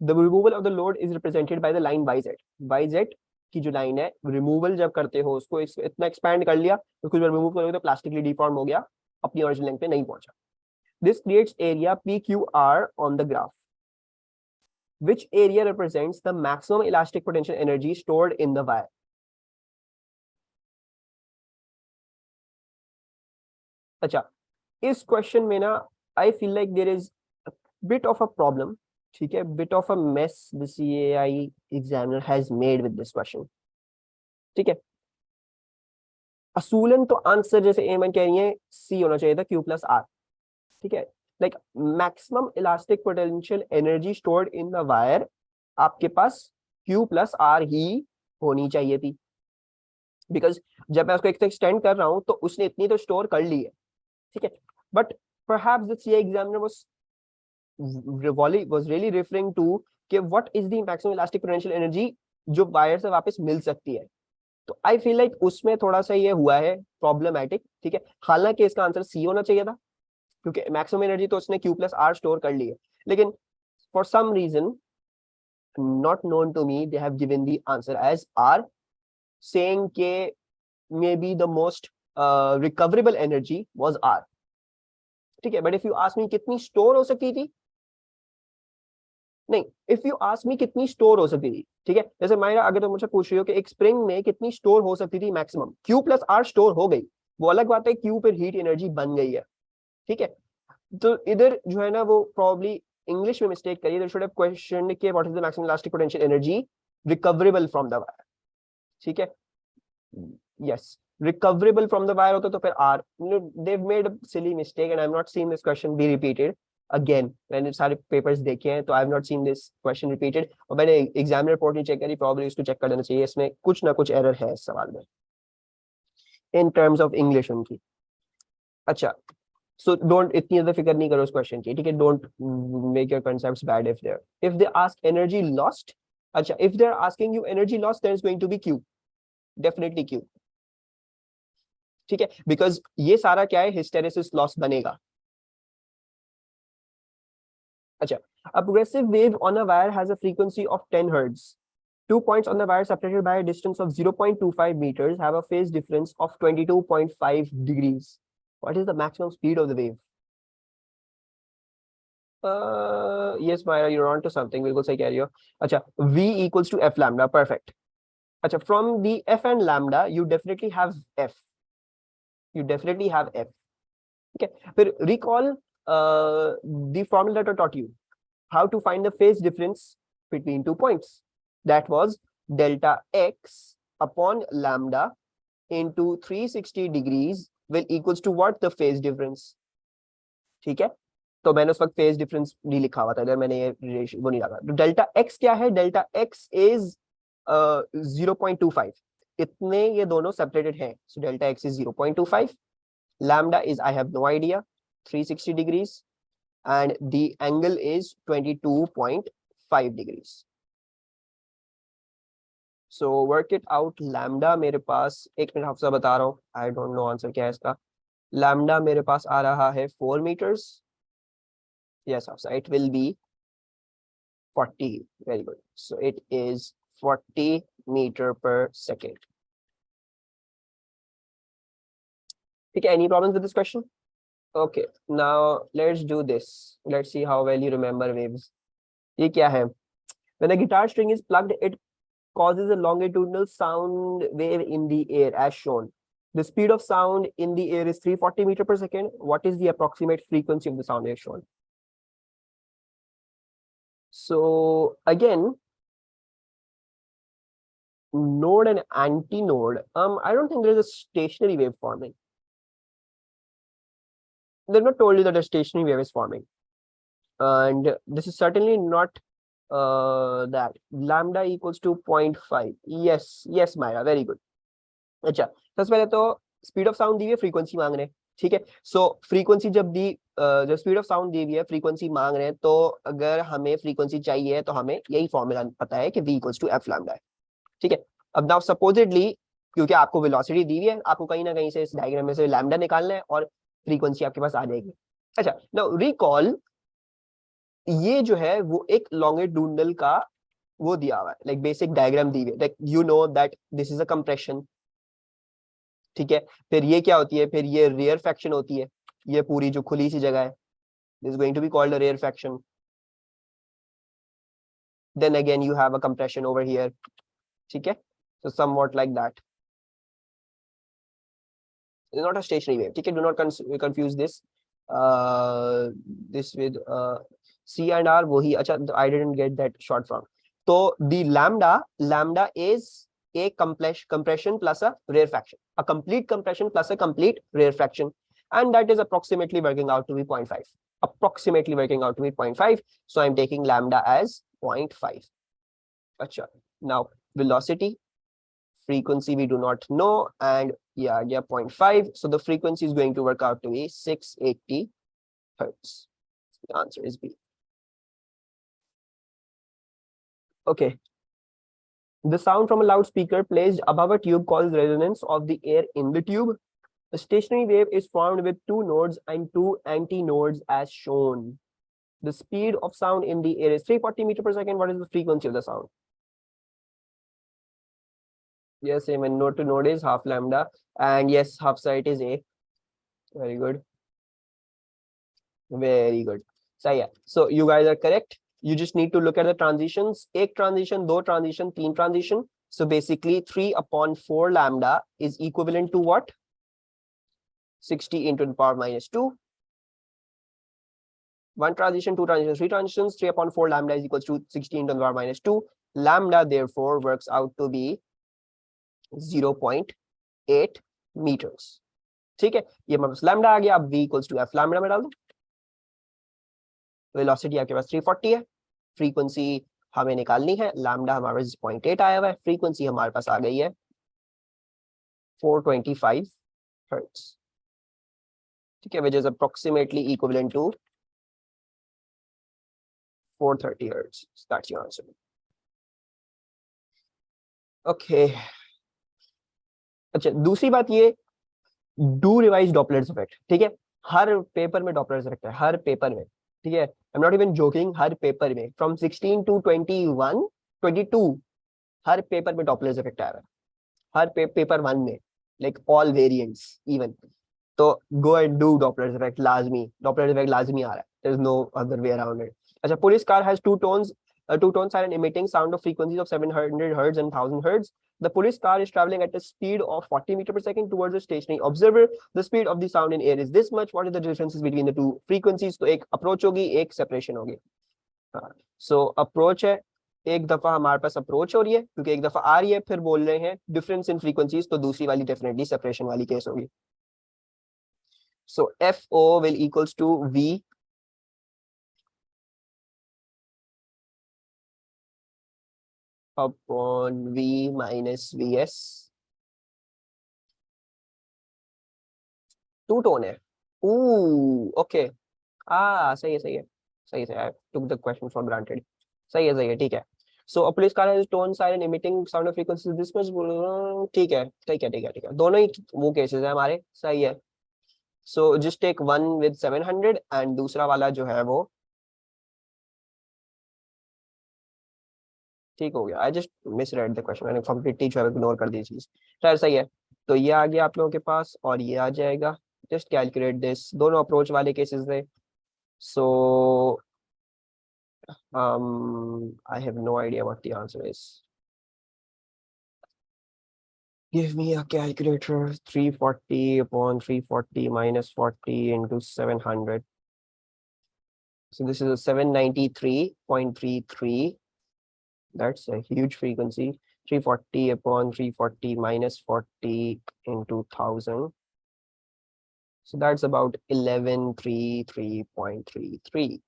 The removal of the load is represented by the line YZ। YZ की जो line है, removal जब करते हो उसको इतना expand कर लिया, उसको जब रिमूव करोगे तो प्लास्टिकली डिफॉर्म हो गया, अपनी ओरिजिनल लेंथ पे नहीं पहुंचा। This creates area PQR on the graph, which area represents the maximum elastic potential energy stored in the wire। अच्छा, इस क्वेश्चन में ना I feel like there is bit of a problem, ठीक है, bit of a mess the CAI examiner has made with this question, ठीक है। असूलन तो answer जैसे एमन कह रही है सी होना चाहिए था, Q+R, ठीक है। Like maximum elastic potential energy stored in the wire, आपके पास Q+R ही होनी चाहिए थी, बिकॉज जब मैं उसको एक एक्सटेंड कर रहा हूं तो उसने इतनी तो स्टोर कर ली है, ठीक है। But perhaps the CA examiner was really referring to कि what is the maximum elastic potential energy जो वायर से वापस मिल सकती है, तो आई फील लाइक उसमें थोड़ा सा ये हुआ है प्रॉब्लमैटिक, ठीक है। हालांकि इसका आंसर सी होना चाहिए था, क्योंकि मैक्सिमम एनर्जी तो उसने Q+R स्टोर कर ली है, लेकिन for some reason not known to me they have given the answer as R, saying के may be the most recoverable energy was R, ठीक है। But if you ask me कितनी स्टोर हो सकती थी, नहीं, इफ यू आस्क मी कितनी store हो सकती थी, ठीक है, जैसे मायरा अगर तुम मुझसे पूछ रही हो कि एक स्प्रिंग में कितनी स्टोर हो सकती थी मैक्सिमम, Q+R स्टोर हो गई, वो अलग बात है, Q पर हीट एनर्जी बन गई है, ठीक है। तो इधर जो है ना वो प्रॉब्ली इंग्लिश में मिस्टेक करी, शुड हैव क्वेश्चन के what is the maximum elastic potential energy recoverable from the wire, ठीक है, yes, recoverable from the wire होता तो फिर are, they made a silly mistake and I have not seen this question be repeated again, मैंने सारे papers देखे हैं तो I have not seen this question repeated, और मैंने एग्जाम रिपोर्ट नहीं चेक करी, प्रॉब्ली इसको चेक कर लेना चाहिए, इसमें कुछ ना कुछ एरर है इस सवाल में इन टर्म्स ऑफ इंग्लिश उनकी। अच्छा, सो डोंट इतनी ज्यादा फिक्र नहीं करो उस क्वेश्चन की, ठीक है, don't make your concepts bad if they ask energy lost. अच्छा, if they are asking you energy lost then it's going to be Q, definitely Q, ठीक है, बिकॉज ये सारा क्या है, हिस्टेरेसिस लॉस बनेगा। अच्छा, a progressive wave on a wire has a frequency of 10 hertz, 2 points on the wire separated by a distance of 0.25 meters have a phase difference of 22.5 degrees, what is the maximum speed of the wave? Yes Myra, you're on to something, बिल्कुल सही कह रही हो। अच्छा, V equals to F lambda, perfect, अच्छा, from the f and lambda you definitely have f. You definitely have f. Okay, फिर recall the formula that I taught you. How to find the phase difference between 2 points. That was delta x upon lambda into 360 degrees will equals to what? The phase difference. ठीक है, तो मैंने उस वक्त phase difference नहीं लिखा हुआ था, अगर मैंने ये वो नहीं लगा। तो डेल्टा एक्स क्या है? डेल्टा एक्स इज 0.25, इतने ये दोनों सेपरेटेड हैं। So delta x is 0.25, lambda is I have no idea, 360 degrees, and the angle is 22.5 degrees. So work it out. lambda मेरे पास, एक मिनट आपसे बता रहा हूँ, I don't know आंसर क्या है इसका। lambda मेरे पास आ रहा है 4 meters. Yes, so it will be 40. Very good. So it is 40 meter per second. Okay, any problems with this question? Okay, now let's do this. Let's see how well you remember waves. ये क्या है? When a guitar string is plugged, it causes a longitudinal sound wave in the air as shown. The speed of sound in the air is 340 meter per second. What is the approximate frequency of the sound wave shown? So again, node and antinode. I don't think there is a stationary wave forming. They've not told you that a stationary wave is forming, and this is certainly not that. Lambda equals to 0.5. Yes Myra, very good. अच्छा, सबसे पहले तो speed of sound दी हुई है, frequency मांग रहे हैं, ठीक है। सो फ्रीक्वेंसी जब स्पीड ऑफ साउंड दी हुई है, फ्रीक्वेंसी मांग रहे हैं, तो अगर हमें फ्रीक्वेंसी चाहिए तो हमें यही फॉर्मूला पता है कि v equals to F lambda है, ठीक है। अब नाउ सपोजिटली, क्योंकि आपको वेलोसिटी दी हुई है, आपको कहीं ना कहीं से इस डायग्राम में से लैम्डा निकालना है और फ्रीक्वेंसी आपके पास आ जाएगी। अच्छा, नाउ रिकॉल, ये जो है वो एक लॉन्गिट्यूडनल का वो दिया हुआ है, लाइक बेसिक डायग्राम दी हुई है, like you know that this is a compression, ठीक है। फिर ये क्या होती है? फिर ये रेयर फ्रैक्शन होती है, ये पूरी जो खुली सी जगह है, this is going to be called a rarefaction. Then again you have a compression over here, ठीक है। So somewhat like that, is not a stationary wave, ठीक है। Do not confuse this with C and R, वही। अच्छा, I didn't get that short form. तो the lambda is a compression plus a rarefaction, a complete compression plus a complete rarefaction, and that is approximately working out to be 0.5. Approximately working out to be 0.5. So I'm taking lambda as 0.5. Acha. Now velocity, frequency we do not know, and yeah, 0.5. So the frequency is going to work out to be 680 hertz. The answer is B. Okay. The sound from a loudspeaker placed above a tube causes resonance of the air in the tube. A stationary wave is formed with 2 nodes and 2 antinodes as shown. The speed of sound in the air is 340 meters per second. What is the frequency of the sound? Yes, amen. Node to node is half lambda, and yes, half side is A. Very good. Very good. So yeah, so you guys are correct. You just need to look at the transitions. एक transition, दो transition, तीन transition. So basically 3/4 lambda is equivalent to what? 60 into the power minus 2. One transition, two transitions, three transitions. 3/4 lambda is equals to 60 into the power minus 2. Lambda therefore works out to be 0.8 meters. ठीक है, ये हमारे पास lambda आ गया। अब v equals to f lambda में डाल दो। Velocity आपके पास 340 है, फ्रीक्वेंसी हमें निकालनी है, लैम्डा हमारे पास 0.8 आया हुआ है, फ्रीक्वेंसी हमारे पास आ गई है 425 हर्ट्ज, ठीक है, which is approximately equivalent to 430 hertz. That's your answer. Okay, अच्छा, दूसरी बात ये, डू रिवाइज डॉपलर्स इफेक्ट, ठीक है। हर पेपर में डॉपलर्स इफेक्ट है, हर पेपर में, ठीक है। I am not even joking, her paper में फ्रॉम 16 टू 21 22 हर पेपर में डॉपलर्स इफेक्ट आया है, हर पेपर 1 में, लाइक ऑल वेरिएंट्स इवन. तो go and do Doppler's effect, लाजमी डॉपलर्स इफेक्ट लाजमी आ रहा है, there is no other way around it. अच्छा, police car has 2 tones, a two-tone siren emitting sound of frequencies of 700 hertz and 1000 hertz. The police car is traveling at a speed of 40 meters per second towards a stationary observer. The speed of the sound in air is this much. What are the differences between the two frequencies? तो एक approach होगी, एक separation होगी. So approach है, एक दफा हमारे पास approach हो रही है क्योंकि एक दफा आ रही है, फिर बोल रहे हैं डिफरेंस इन फ्रीक्वेंसीज, तो दूसरी वाली डेफिनेटली सेपरेशन वाली केस होगी. So FO will equals to V upon V minus VS. Two tone है. ओके, सही है सही है सही है. I took the question for granted. सही है ठीक है. So a police car has tone siren emitting sound of frequency this much. ठीक है ठीक है ठीक है ठीक है, दोनों ही वो केसेस है हमारे. सही है. So just take one with 700 and दूसरा वाला जो है वो ठीक हो गया. I just misread the question, मैंने कंप्लीटली जो है इग्नोर कर दी चीज. खैर सही है. तो ये आ गया आप लोगों के पास और ये आ जाएगा. Just calculate this. दोनों अप्रोच वाले केसेस थे. सो I have no idea what the answer is. Give me a calculator. 340 upon 340 minus 40 into 700. So this is a 793.33. That's a huge frequency. 340 upon 340 minus 40 into 1000. So that's about 1133.33.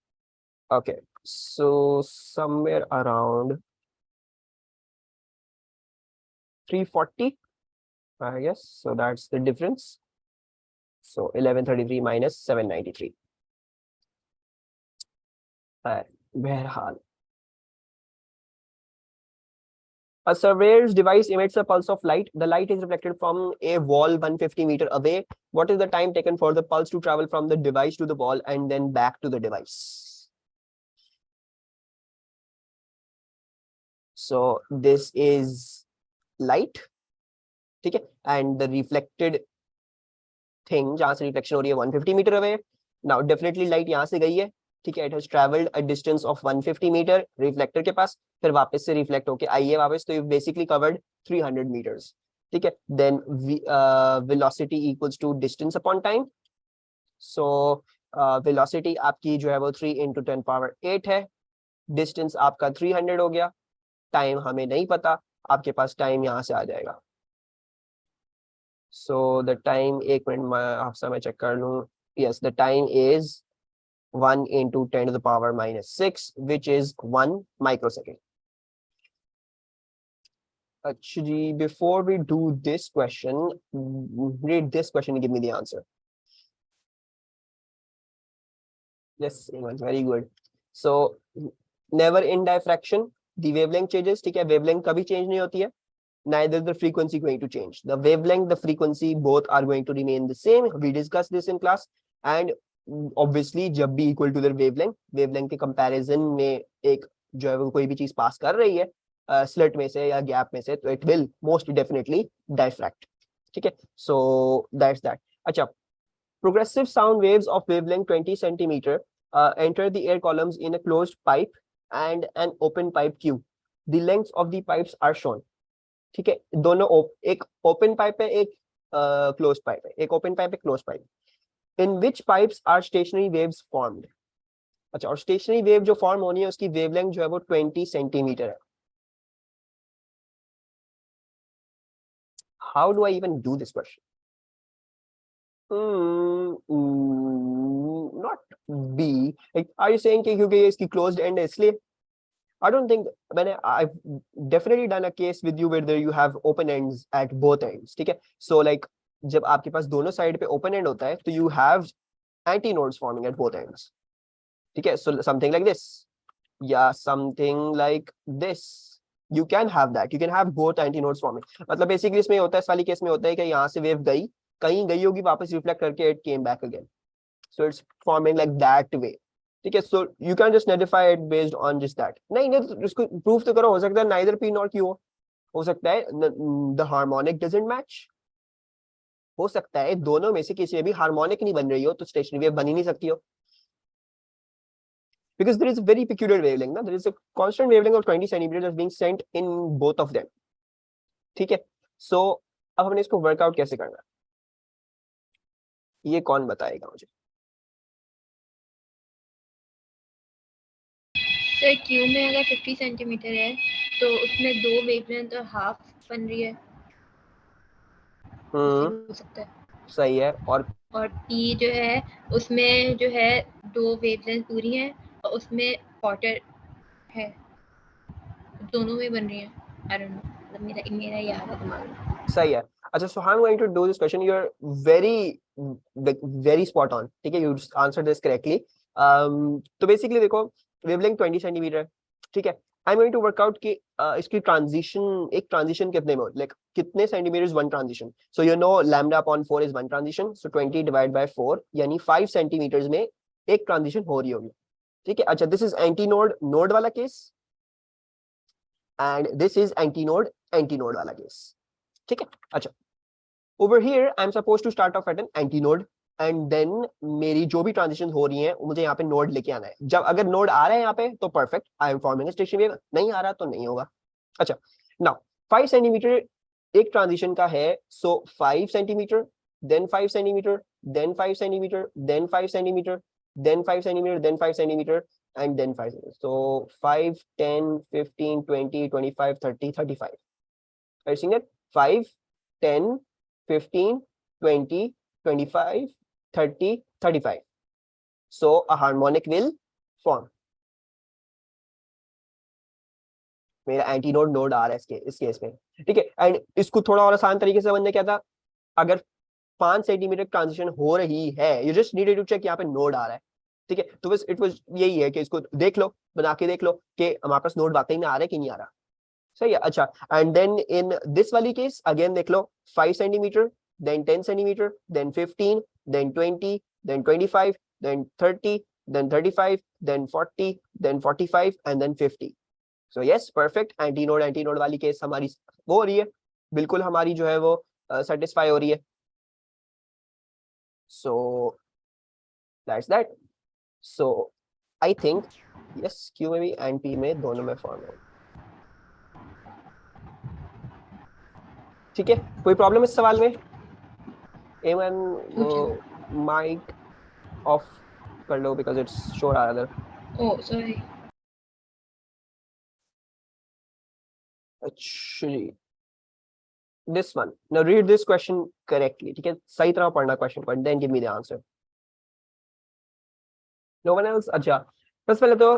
Okay, so somewhere around 340, I guess. So that's the difference. So 1133 minus 793. बहरहाल. A surveyor's device emits a pulse of light. The light is reflected from a wall 150 meters away. What is the time taken for the pulse to travel from the device to the wall and then back to the device? So this is light, ठीक है, and the reflected thing जहां से reflection हो रही है 150 metre away. Now definitely light यहाँ से गई है, ठीक है. It has traveled a distance of 150 metre reflector के पास, फिर वापस से रिफ्लेक्ट होके आई है वापस, तो you basically covered 300 meters, ठीक है. Then velocity equals to distance upon time. So velocity आपकी जो है वो 3 into 10 power 8 है. डिस्टेंस आपका 300 हो गया. टाइम हमें नहीं पता, आपके पास टाइम यहाँ से आ जाएगा. So the time, एक मिनट आपसे मैं चेक कर लूँ. Yes, the time is 1 into 10 to the power minus 6, which is 1 microsecond. Actually, before we do this question, read this question and give me the answer. Yes, very good. So never in diffraction the wavelength changes, ठीक है. wavelength कभी change नहीं होती है. Neither the frequency going to change. The wavelength, the frequency, both are going to remain the same. We discussed this in class. And obviously जब भी equal to the wavelength के comparison में एक जो है वो कोई भी चीज पास कर रही है स्लिट में से या गैप में से, तो it will most definitely diffract, ठीक है. So that's that. अच्छा, progressive sound waves of wavelength 20 centimeter enter the air columns in a closed pipe and an open pipe tube. The lengths of the pipes are shown. ठीक है, दोनों एक open pipe है, एक close pipe है. एक open pipe है, close pipe. In which pipes are stationary waves formed. अच्छा, और स्टेशनरी वेव जो फॉर्म होनी है उसकी वेवलेंथ जो है वो 20 सेंटीमीटर है. How do I even do this question? Not be. Are you saying कि क्योंकि इसकी क्लोज्ड एंड है इसलिए? I don't think I've definitely done a case with you where you have open ends at both ends, ठीक है. So like जब आपके पास दोनों साइड पे open end होता है तो you have antinodes forming at both ends, ठीक है. So something like this, yeah, something like this. You can have that. You can have both antinodes forming. मतलब बेसिकली इसमें होता है, इस वाली केस में होता है कि यहाँ से वेव गई, कहीं गई होगी, वापस रिफ्लेक्ट करके it came back again. So it's forming like that way, ठीक है. So you can just identify it based on just that. नहीं इसको प्रूफ तो करो. हो सकता है नाइदर पी नॉट क्यू हो सकता है द हार्मोनिक डजंट मैच. हो सकता है दोनों में से किसी में भी हार्मोनिक नहीं बन रही हो, तो स्टेशनरी वेव बन ही नहीं सकती हो. because there is a very peculiar wavelength ना, there is a constant wavelength of 20 centimeters that's being sent in both of them. ठीक है, so अब हमने इसको वर्कआउट कैसे करना है, ये कौन बताएगा मुझे? सर क्यू में अगर 50 सेंटीमीटर है तो उसमें दो वेवलेंथ और हाफ बन रही है, हो सकता है, सही है। और पी जो है उसमें जो है दो वेवलेंथ पूरी हैं और उसमें क्वार्टर है, दोनों में बन रही है। आई डोंट नो, मतलब मेरा याद है दिमाग में। सही है। अच्छा, so how I'm going to do this question, you're very spot on, ठीक है, you answered this correctly. तो बेसिकली देखो वेवलेंथ 20 सेंटीमीटर, ठीक है, I am going to work out कि इसकी ट्रांजिशन, एक ट्रांजिशन कितने में, लाइक कितने centimetre is one transition, so you know lambda upon 4 is one transition, so 20 divide by 4 यानी 5 सेंटीमीटर में एक ट्रांजिशन हो रही होगी, ठीक है। अच्छा, this is anti node node वाला case and this is anti node वाला केस, ठीक है। अच्छा, over here I am suppose to start off at an anti node and then मेरी जो भी ट्रांजिशन हो रही है मुझे यहाँ पे नोड लेके आना है। जब अगर नोड आ रहा है यहाँ पे तो perfect, I am forming a stationary wave, नहीं आ रहा तो नहीं होगा। अच्छा, नाउ 5 सेंटीमीटर एक ट्रांजिशन का है, so 5 centimetre then 5 centimetre then 5 centimetre then 5 centimetre then 5 centimetre then 5 centimetre and then 5 centimetre, so 5 10 15 20 25 30 35, are you seeing that? 5 10 15 20 25 30 35, so a harmonic will form. मेरा एंटी नोड नोड आ रहा है इस case में, ठीक है। एंड इसको थोड़ा और आसान तरीके से समझने क्या था, अगर 5 सेंटीमीटर ट्रांजिशन हो रही है, you just needed to check यहाँ पे नोड आ रहा है, ठीक है। तो बस इट वाज यही है कि इसको देख लो, बना के देख लो कि हमारे पास नोड वाकई में आ रहा है कि नहीं आ रहा, सही है। अच्छा, एंड देन इन दिस वाली केस अगेन देख लो, 5 centimetre then 10 centimetre then 15 then 20 then 25 then 30 then 35 then 40 then 45 and then 50, so yes perfect, anti node वाली केस हमारी वो हो रही है, बिल्कुल हमारी जो है वो सेटिस्फाई हो रही है, सो that's that. So I think yes Q में भी एंड पी में दोनों में फॉर्म है, ठीक है। कोई प्रॉब्लम इस सवाल में? एमन वो माइक ऑफ कर लो बिकॉज इट्स शोर आ रहा है। Oh sorry. अच्छा जी, this one, now read this question correctly, ठीक है, सही तरह पढ़ना क्वेश्चन को, then give me the answer, no one else. अच्छा, सबसे पहले तो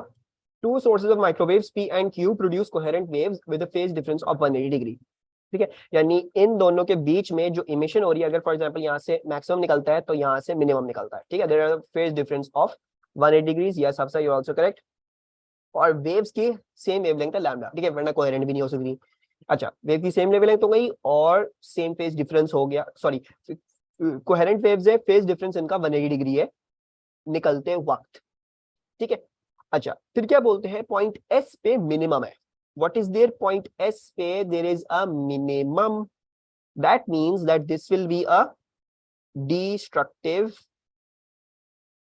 two sources of microwaves P and Q produce coherent waves with a phase difference of 180 degree, ठीक है, यानी इन दोनों के बीच में जो इमिशन हो रही है, अगर फॉर एग्जांपल यहाँ से मैक्सिमम निकलता है तो यहाँ से मिनिमम निकलता है, ठीक है, there are phase difference of 180 degrees, yes सबसे यू आल्सो करेक्ट, और वेव्स की सेम वेवलेंथ है लैम्डा, ठीक है, वरना कोहेरेंट भी नहीं हो सकती। अच्छा, वेव की सेम वेवलेंथ हो गई और सेम फेज डिफरेंस हो गया, सॉरी कोहेरेंट वेव्स है, फेज डिफरेंस इनका 180 डिग्री है निकलते वक्त, ठीक है। अच्छा, फिर क्या बोलते हैं, पॉइंट एस पे मिनिमम है, what is there, point S पे there is a minimum, that means that this will be a destructive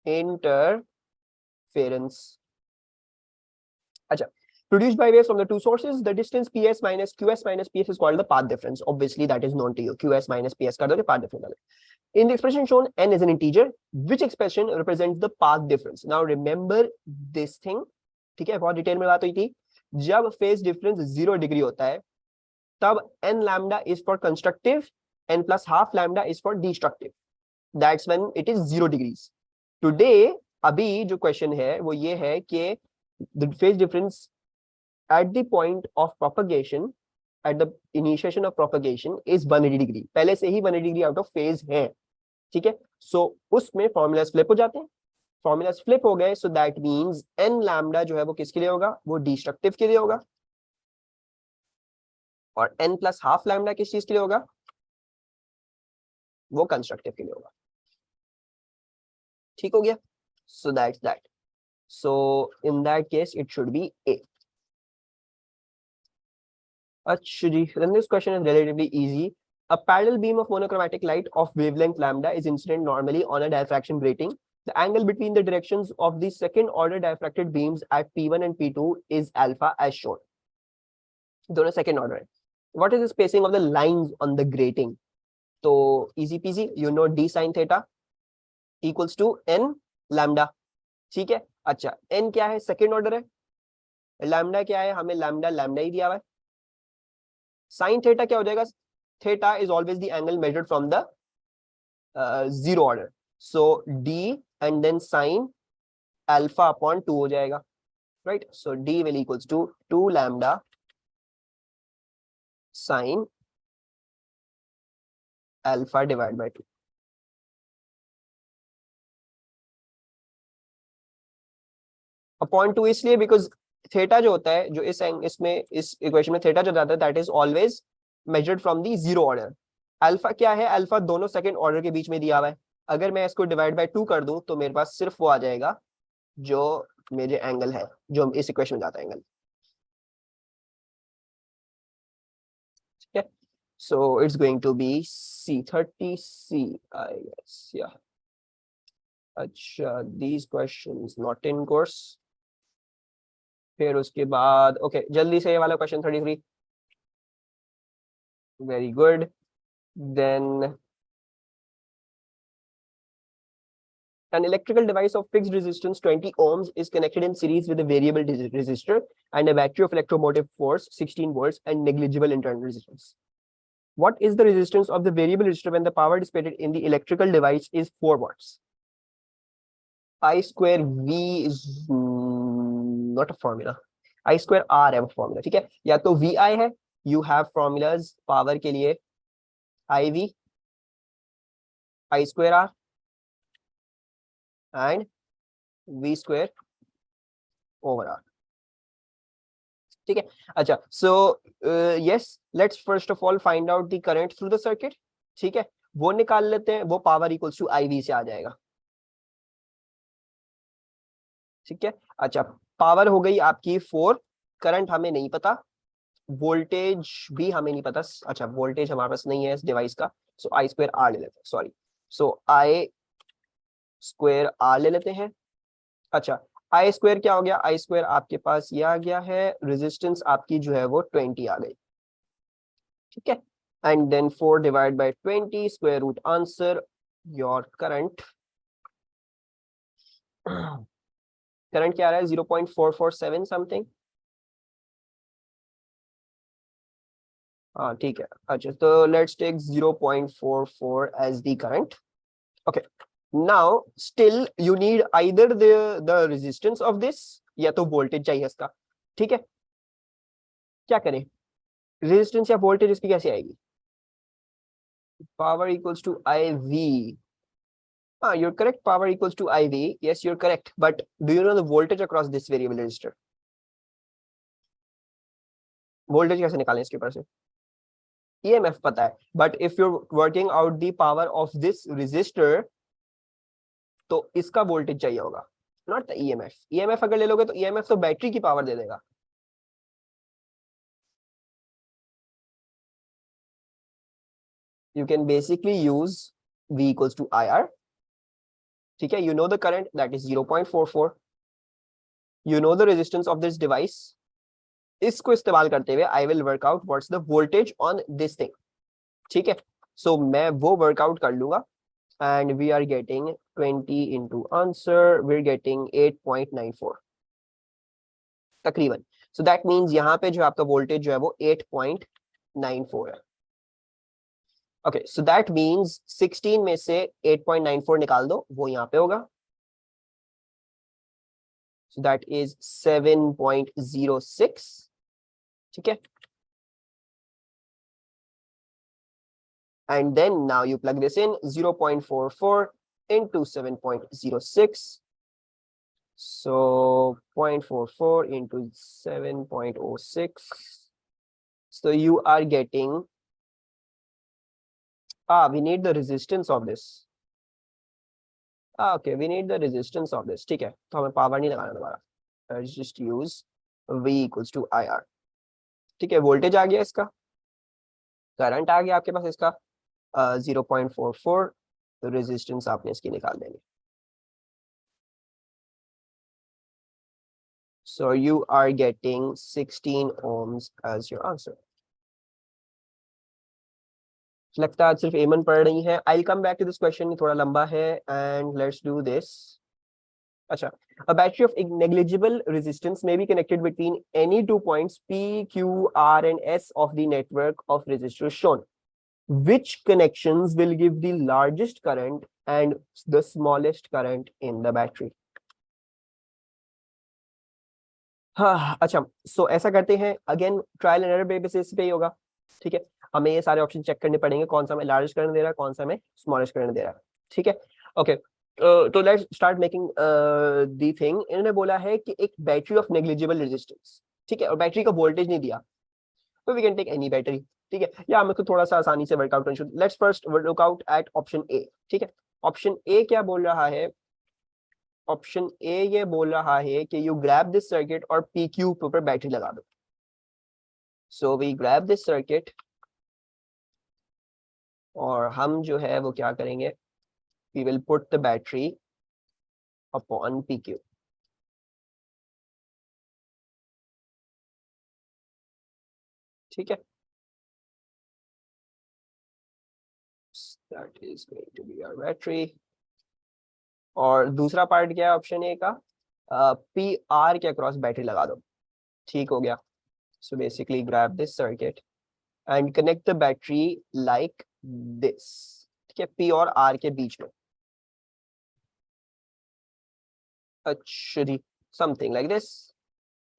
interference. अच्छा, produced by waves from the two sources, the distance ps minus qs minus ps is called the path difference, obviously that is known to you, qs minus ps कर दो, path difference। In the expression shown, n is an integer, which expression represents the path difference? Now remember this thing, ठीक है, बहुत detail में बात हुई थी, जब फेज डिफरेंस 0 डिग्री होता है तब n lambda is for constructive, n plus half lambda is for destructive, that's when it is 0 degrees. Today अभी जो क्वेश्चन है वो ये है कि the phase difference at the point of propagation, at the initiation of propagation is 180 degree, पहले से ही 180 degree out of phase है, ठीक है। सो उसमें फॉर्मूलाज फ्लिप हो जाते हैं, फॉर्मूलाज फ्लिप हो गए, सो दैट मींस n लैम्डा जो है वो किसके लिए होगा, वो डिस्ट्रक्टिव के लिए होगा, और n प्लस हाफ लैम्डा किस चीज के लिए होगा, वो कंस्ट्रक्टिव के लिए होगा, ठीक हो गया, so that's that, so in that case it should be A. अच्छा जी, then this question is relatively easy. A parallel beam of monochromatic light of wavelength lambda is incident normally on a diffraction grating The angle between the directions of the second order diffracted beams at P1 and P2 is alpha as shown. दोनों second order है. What is the spacing of the lines on the grating? तो easy peasy, you know d sin theta equals to n lambda. ठीक है. अच्छा, n क्या है? Second order है. Lambda क्या है? हमें लैम्डा लैम्डा ही दिया हुआ है. साइन थीटा क्या हो जाएगा? Theta is always the angle measured from the zero order. So d and then sine alpha upon 2 हो जाएगा. Right. So d will equals to 2 lambda sine alpha divide by 2. Upon 2 इसलिए because theta जो होता है, जो इसमें इस equation में थीटा जो जाता है, that is always measured from the zero order. Alpha क्या है? अल्फा दोनों सेकंड ऑर्डर के बीच में दिया हुआ है. अगर मैं इसको डिवाइड बाय 2 कर दूं तो मेरे पास सिर्फ वो आ जाएगा जो मेरे एंगल है, जो इस इक्वेशन में जाता है एंगल. ठीक है. So it's going to be C30C I guess. या अच्छा, these questions not in course. फिर उसके बाद ओके, जल्दी से ये वाला question 33. Very good. Then an electrical device of fixed resistance 20 ohms is connected in series with a variable resistor and a battery of electromotive force 16 volts and negligible internal resistance. What is the resistance of the variable resistor when the power dissipated in the electrical device is 4 watts? I square V is not a formula. I square R है वो formula. ठीक है. या तो VI है. You have formulas power के लिए IV, I square R and V square over R. ठीक है. अच्छा, so yes, let's first of all find out the current through the circuit. ठीक है. वो निकाल लेते हैं. वो पावर इक्वल्स टू IV से आ जाएगा. ठीक है. अच्छा, पावर हो गई आपकी 4. करंट हमें नहीं पता. वोल्टेज भी हमें नहीं पता. अच्छा, वोल्टेज हमारे पास नहीं है इस डिवाइस का. सो आई स्क्वायर आर ले लेते हैं. Sorry. So I square R ले लेते हैं. अच्छा, आई स्क्वायर क्या हो गया? आई स्क्वायर आपके पास ये आ गया है. रेजिस्टेंस आपकी जो है वो 20 आ गई. ठीक है. And then 4 divide by 20 square root answer. Your current current क्या आ रहा है? 0.447 समथिंग. हाँ, ठीक है. अच्छा, तो let's take 0.44 as the current. Okay. Now still you need either the resistance of this या तो वोल्टेज चाहिए इसका. ठीक है. क्या करें? रेजिस्टेंस या वोल्टेज इसकी कैसे आएगी? Power equals to I V. हाँ, you're correct. Power equals to IV. Yes, you're correct. But do you know the voltage across this variable resistor? Voltage कैसे निकालें इसके ऊपर से? EMF पता है. But if you're working out the power of this resistor, तो इसका voltage चाहिए होगा, not the EMF. EMF अगर ले लोगे तो EMF तो बैटरी की पावर दे देगा. You can basically use V equals to IR. ठीक है. You know the current, that is 0.44. You know the resistance of this device. इसको इस्तेमाल करते हुए I will work out what's the voltage on this thing. ठीक है. So मैं वो वर्कआउट कर लूंगा. And we are getting 20 into answer. We are getting 8.94 तकरीबन. सो दैट मींस यहाँ पे जो आपका वोल्टेज जो है वो 8.94 है. ओके. सो दैट मींस 16 में से 8.94 निकाल दो, वो यहाँ पे होगा. So that is 7.06. ठीक है. And then now you plug this in. 0.44 into 7.06. So 0.44 into 7.06. So you are getting, we need the resistance of this. Okay, we need the resistance of this. ठीक है. तो हमें पावर नहीं लगाना दोबारा. Let's just use V equals to IR. ठीक है. Voltage आ गया इसका. करंट आ गया आपके पास इसका 0.44. तो रेजिस्टेंस आपने इसकी निकाल देंगे. So you are getting 16 ohms as your answer. लगता है आज सिर्फ एमन पढ़ रही है. I'll come back to this question, थोड़ा लंबा है, and let's do this. अच्छा, a battery of negligible resistance may be connected between any 2 points P, Q, R and S of the network of resistors shown. Which connections will give the largest current and the smallest current in the battery? हाँ अच्छा, सो ऐसा करते हैं, again trial and error basis पे ही होगा. ठीक है, हमें ये सारे ऑप्शन चेक करने पड़ेंगे, कौन सा हमें लार्जेस्ट करंट दे रहा है, कौन सा हमें स्मॉलेस्ट करंट दे रहा है. ठीक है, ओके. तो let's start making the thing. इन्होंने बोला है कि एक बैटरी ऑफ नेग्लिजिबल रेजिस्टेंस. ठीक है, और बैटरी का वोल्टेज नहीं दिया, तो we can take any battery. ठीक है, या हमें थोड़ा सा आसानी से वर्कआउट करना शुरू. Let's first workout eight option A. ठीक है, ऑप्शन ए क्या बोल रहा है? ऑप्शन ए ये बोल रहा है कि यू ग्रैब दिस सर्किट और PQ के ऊपर बैटरी लगा दो. So we grab this circuit और हम जो है वो क्या करेंगे, we will put the battery upon PQ. ठीक है, that is going to be our battery. और दूसरा पार्ट क्या है ऑप्शन ए का? PR के अक्रॉस बैटरी लगा दो. ठीक हो गया. So basically grab this circuit and connect the battery like this. ठीक है, P और R के बीच में. Actually, something like this,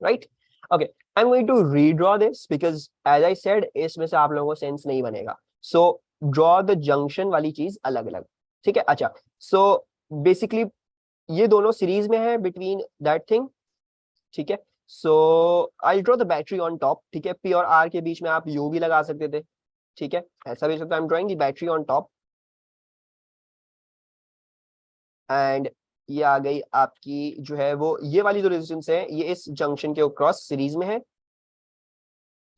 right? Okay, I'm going to redraw this because as I said, इसमें से आप लोगों को सेंस नहीं बनेगा. So draw the junction वाली चीज अलग अलग. ठीक है, अच्छा. So basically ये दोनों सीरीज में है between that thing. ठीक है, so I'll draw the battery on top. ठीक है, P और R के बीच में आप U भी लगा सकते थे. ठीक है, ऐसा भी सकता है. I'm drawing the battery on top. And ये आ गई आपकी जो है वो ये वाली जो रेजिस्टेंस है, ये इस जंक्शन के क्रॉस सीरीज में है.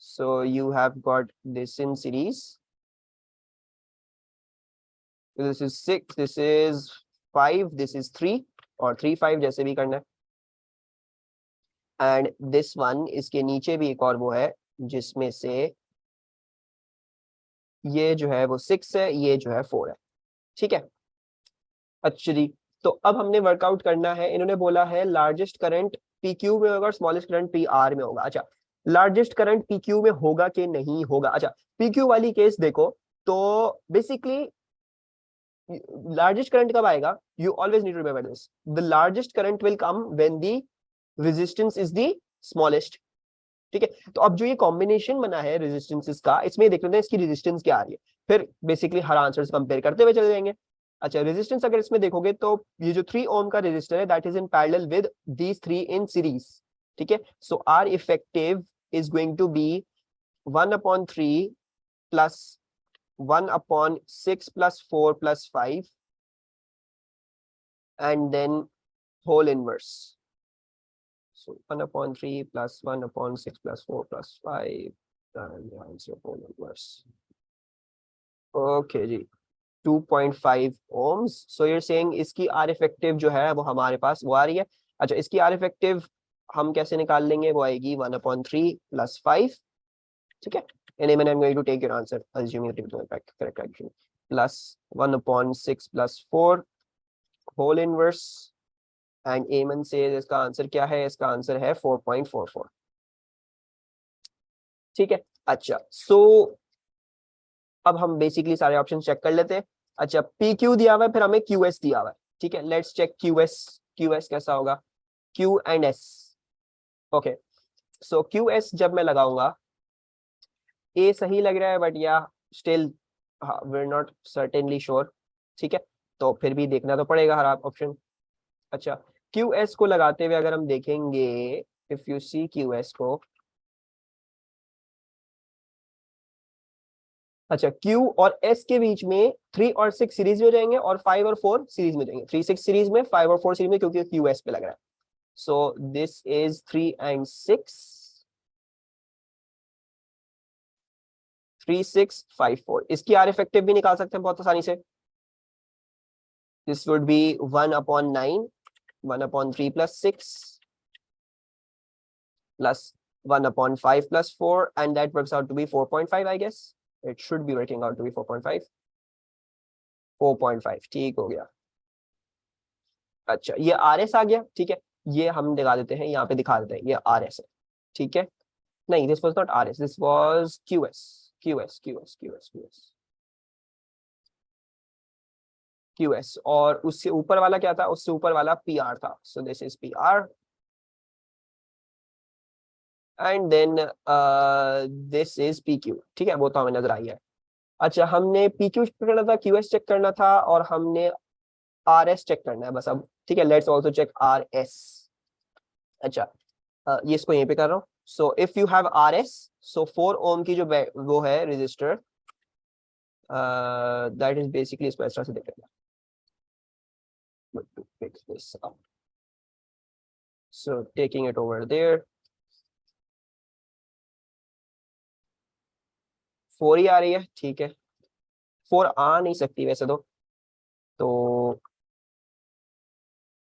So you have got this in series. This is 6, this is 5, this is 3 और 3 5 जैसे भी करना है. एंड दिस वन, इसके नीचे भी एक और वो है जिसमें से ये जो है वो 6 है, ये जो है 4 है. ठीक है, अच्छा जी. तो अब हमने वर्कआउट करना है. इन्होंने बोला है लार्जेस्ट करंट PQ में होगा और स्मॉलेस्ट करंट PR में होगा. अच्छा, लार्जेस्ट करंट PQ में होगा कि नहीं होगा? अच्छा, PQ वाली केस देखो तो बेसिकली लार्जेस्ट करंट कब आएगा? You always need to remember this. The largest current will come when the resistance is the smallest. ठीक है, तो अब जो ये कॉम्बिनेशन बना है रेजिस्टेंसेस का, इसमें देख लेते हैं इसकी रेजिस्टेंस क्या आ रही है, फिर बेसिकली हर आंसर से कंपेयर करते हुए चले जाएंगे. अच्छा, रेजिस्टेंस अगर इसमें देखोगे तो ये जो 3 ओम का रेजिस्टर है that is in parallel with these 3 in series. ठीक है, so R effective is going to be 1/3 plus 1/6 plus 4 plus 5 and then whole inverse. So 1/3 plus 1/6 plus 4 plus 5 and the answer whole inverse. Okay जी, 2.5 ohms. So you're saying इसकी R effective जो है वो हमारे पास वो आ रही है. अच्छा, इसकी R effective हम कैसे निकाल लेंगे? वो आएगी 1/3 plus 5. ठीक है, and then I'm going to take your answer assuming it is the correct action plus 1/6 plus 4 whole inverse. And एमन से इसका आंसर क्या है? इसका आंसर है 4.44. ठीक है, अच्छा. सो अब हम बेसिकली सारे ऑप्शन चेक कर लेते हैं. अच्छा, PQ दिया हुआ है, फिर हमें QS दिया हुआ है. ठीक है, लेट्स चेक QS कैसा होगा. Q and S. Okay, so QS जब मैं लगाऊंगा, A सही लग रहा है बट या still we are not certainly sure. ठीक है, तो फिर भी देखना तो पड़ेगा हर ऑप्शन. अच्छा, QS को लगाते हुए अगर हम देखेंगे, इफ यू सी QS को, अच्छा Q और S के बीच में 3 और 6 सीरीज में हो जाएंगे और 5 और 4 सीरीज में जाएंगे. 3 6 सीरीज में, 5 और 4 सीरीज में, क्योंकि QS पे लग रहा है. So this is 3 and 6, 3 6 5 4. इसकी R इफेक्टिव भी निकाल सकते हैं बहुत आसानी से. This would be 1/9, 1/3 plus 6 plus 1 upon 5 plus 4 and that works out to be 4.5 I guess. It should be working out to be 4.5. 4.5 ठीक हो गया। अच्छा ये RS आ गया, ठीक है, ये हम दिखा देते हैं, यहाँ पे दिखा देते हैं, ये RS है, ठीक है। नहीं, this was not RS, this was QS QS QS QS QS QS और उससे ऊपर वाला क्या था, उससे ऊपर वाला PR था, so this is PR and then this is PQ, ठीक है, वो तो हमें नजर आई है। अच्छा हमने PQ चेक करना था, QS चेक करना था और हमने RS चेक करना है बस अब, ठीक है। Let's also check RS। अच्छा ये इसको यहीं पे कर रहा हूँ। So if you have RS, so 4 ohm की जो वो है रेजिस्टर, दैट इज बेसिकली, इसको इस तरह से देखेंगे। to fix this up. So taking it over there, 4 ही आ रही है, ठीक है। 4 आ नहीं सकती वैसे तो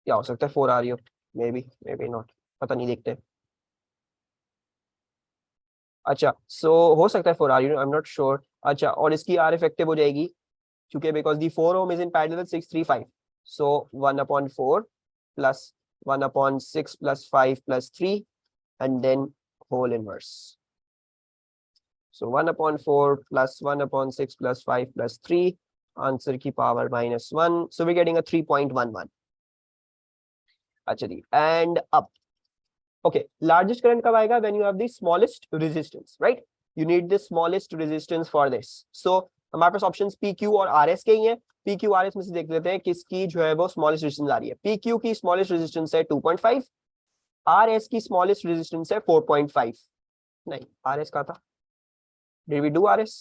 क्या हो सकता है 4 आ रही हो, मे बी नॉट, पता नहीं, देखते। अच्छा सो हो सकता है 4 आ रही हो, आई एम नॉट श्योर। अच्छा और इसकी आर इफेक्टिव हो जाएगी क्योंकि because the 4 ohm is in parallel with 635, सो 1/4 plus 1/6 plus 5 plus 3 and then whole inverse. So 1/4 plus 1/6 plus 5 plus 3, answer की power -1. So we're getting a 3.11. अच्छा जी, and up. Okay, largest current कब आएगा? When you have the smallest resistance, right? You need the smallest resistance for this. So हमारे पास options PQ और RS के ही हैं। PQ RS में से देख लेते हैं किसकी जो है वो smallest resistance आ रही है। PQ की smallest resistance है 2.5, RS की smallest resistance है 4.5। नहीं, RS का था, did we do RS?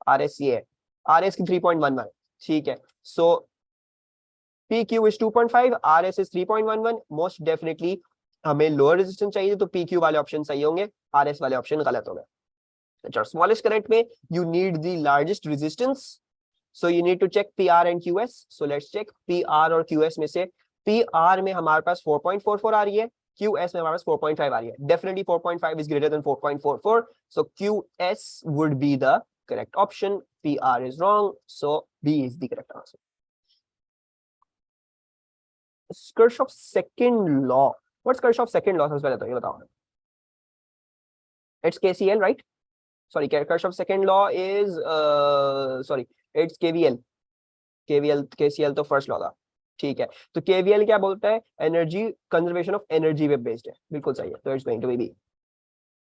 RS ये है, RS की 3.11, ठीक है। So PQ is 2.5, RS is 3.11, most definitely हमें लोअर रेजिस्टेंस चाहिए तो PQ वाले ऑप्शन सही होंगे, RS वाले ऑप्शन गलत होंगे। अच्छा स्मॉलेस्ट करंट में you need the largest resistance, so you need to check PR and QS. So let's check PR और QS में से PR में हमारे पास 4.44 आ रही है, QS में हमारे पास 4.5 आ रही है। Definitely 4.5 is greater than 4.44, so QS would be the correct option. PR is wrong, so B is the correct answer. Kirchhoff's second law. What's Kirchhoff's second law? सबसे पहले तो ये बताओ। It's KCL, right? Sorry, Kirchhoff's second law is sorry, it's KVL. KCL तो first law था, ठीक है। तो KVL क्या बोलता है? एनर्जी कंजर्वेशन ऑफ एनर्जी पे बेस्ड है, बिल्कुल सही है। तो it's going to be B.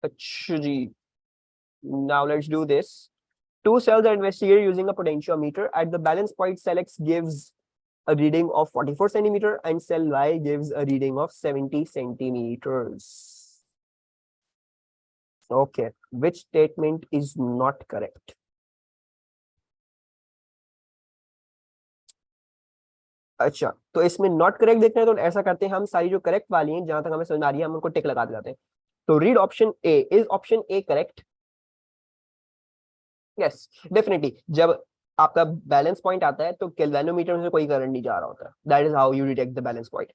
अच्छा जी, now let's do this. Two cells are investigated using a potentiometer. At the balance point, cell X gives a reading of 44 centimeter and cell Y gives a reading of 70 centimeters. Okay, which statement is not correct? अच्छा तो इसमें not correct देखना है तो ऐसा करते हैं हम, सारी जो करेक्ट वाली हैं जहां तक हमें समझ आ रही है हम उनको टिक लगा देते हैं। तो read option A, is option A correct? Yes definitely, जब आपका बैलेंस पॉइंट आता है तो गैल्वेनोमीटर में से कोई करंट नहीं जा रहा होता, that is how you detect the balance point.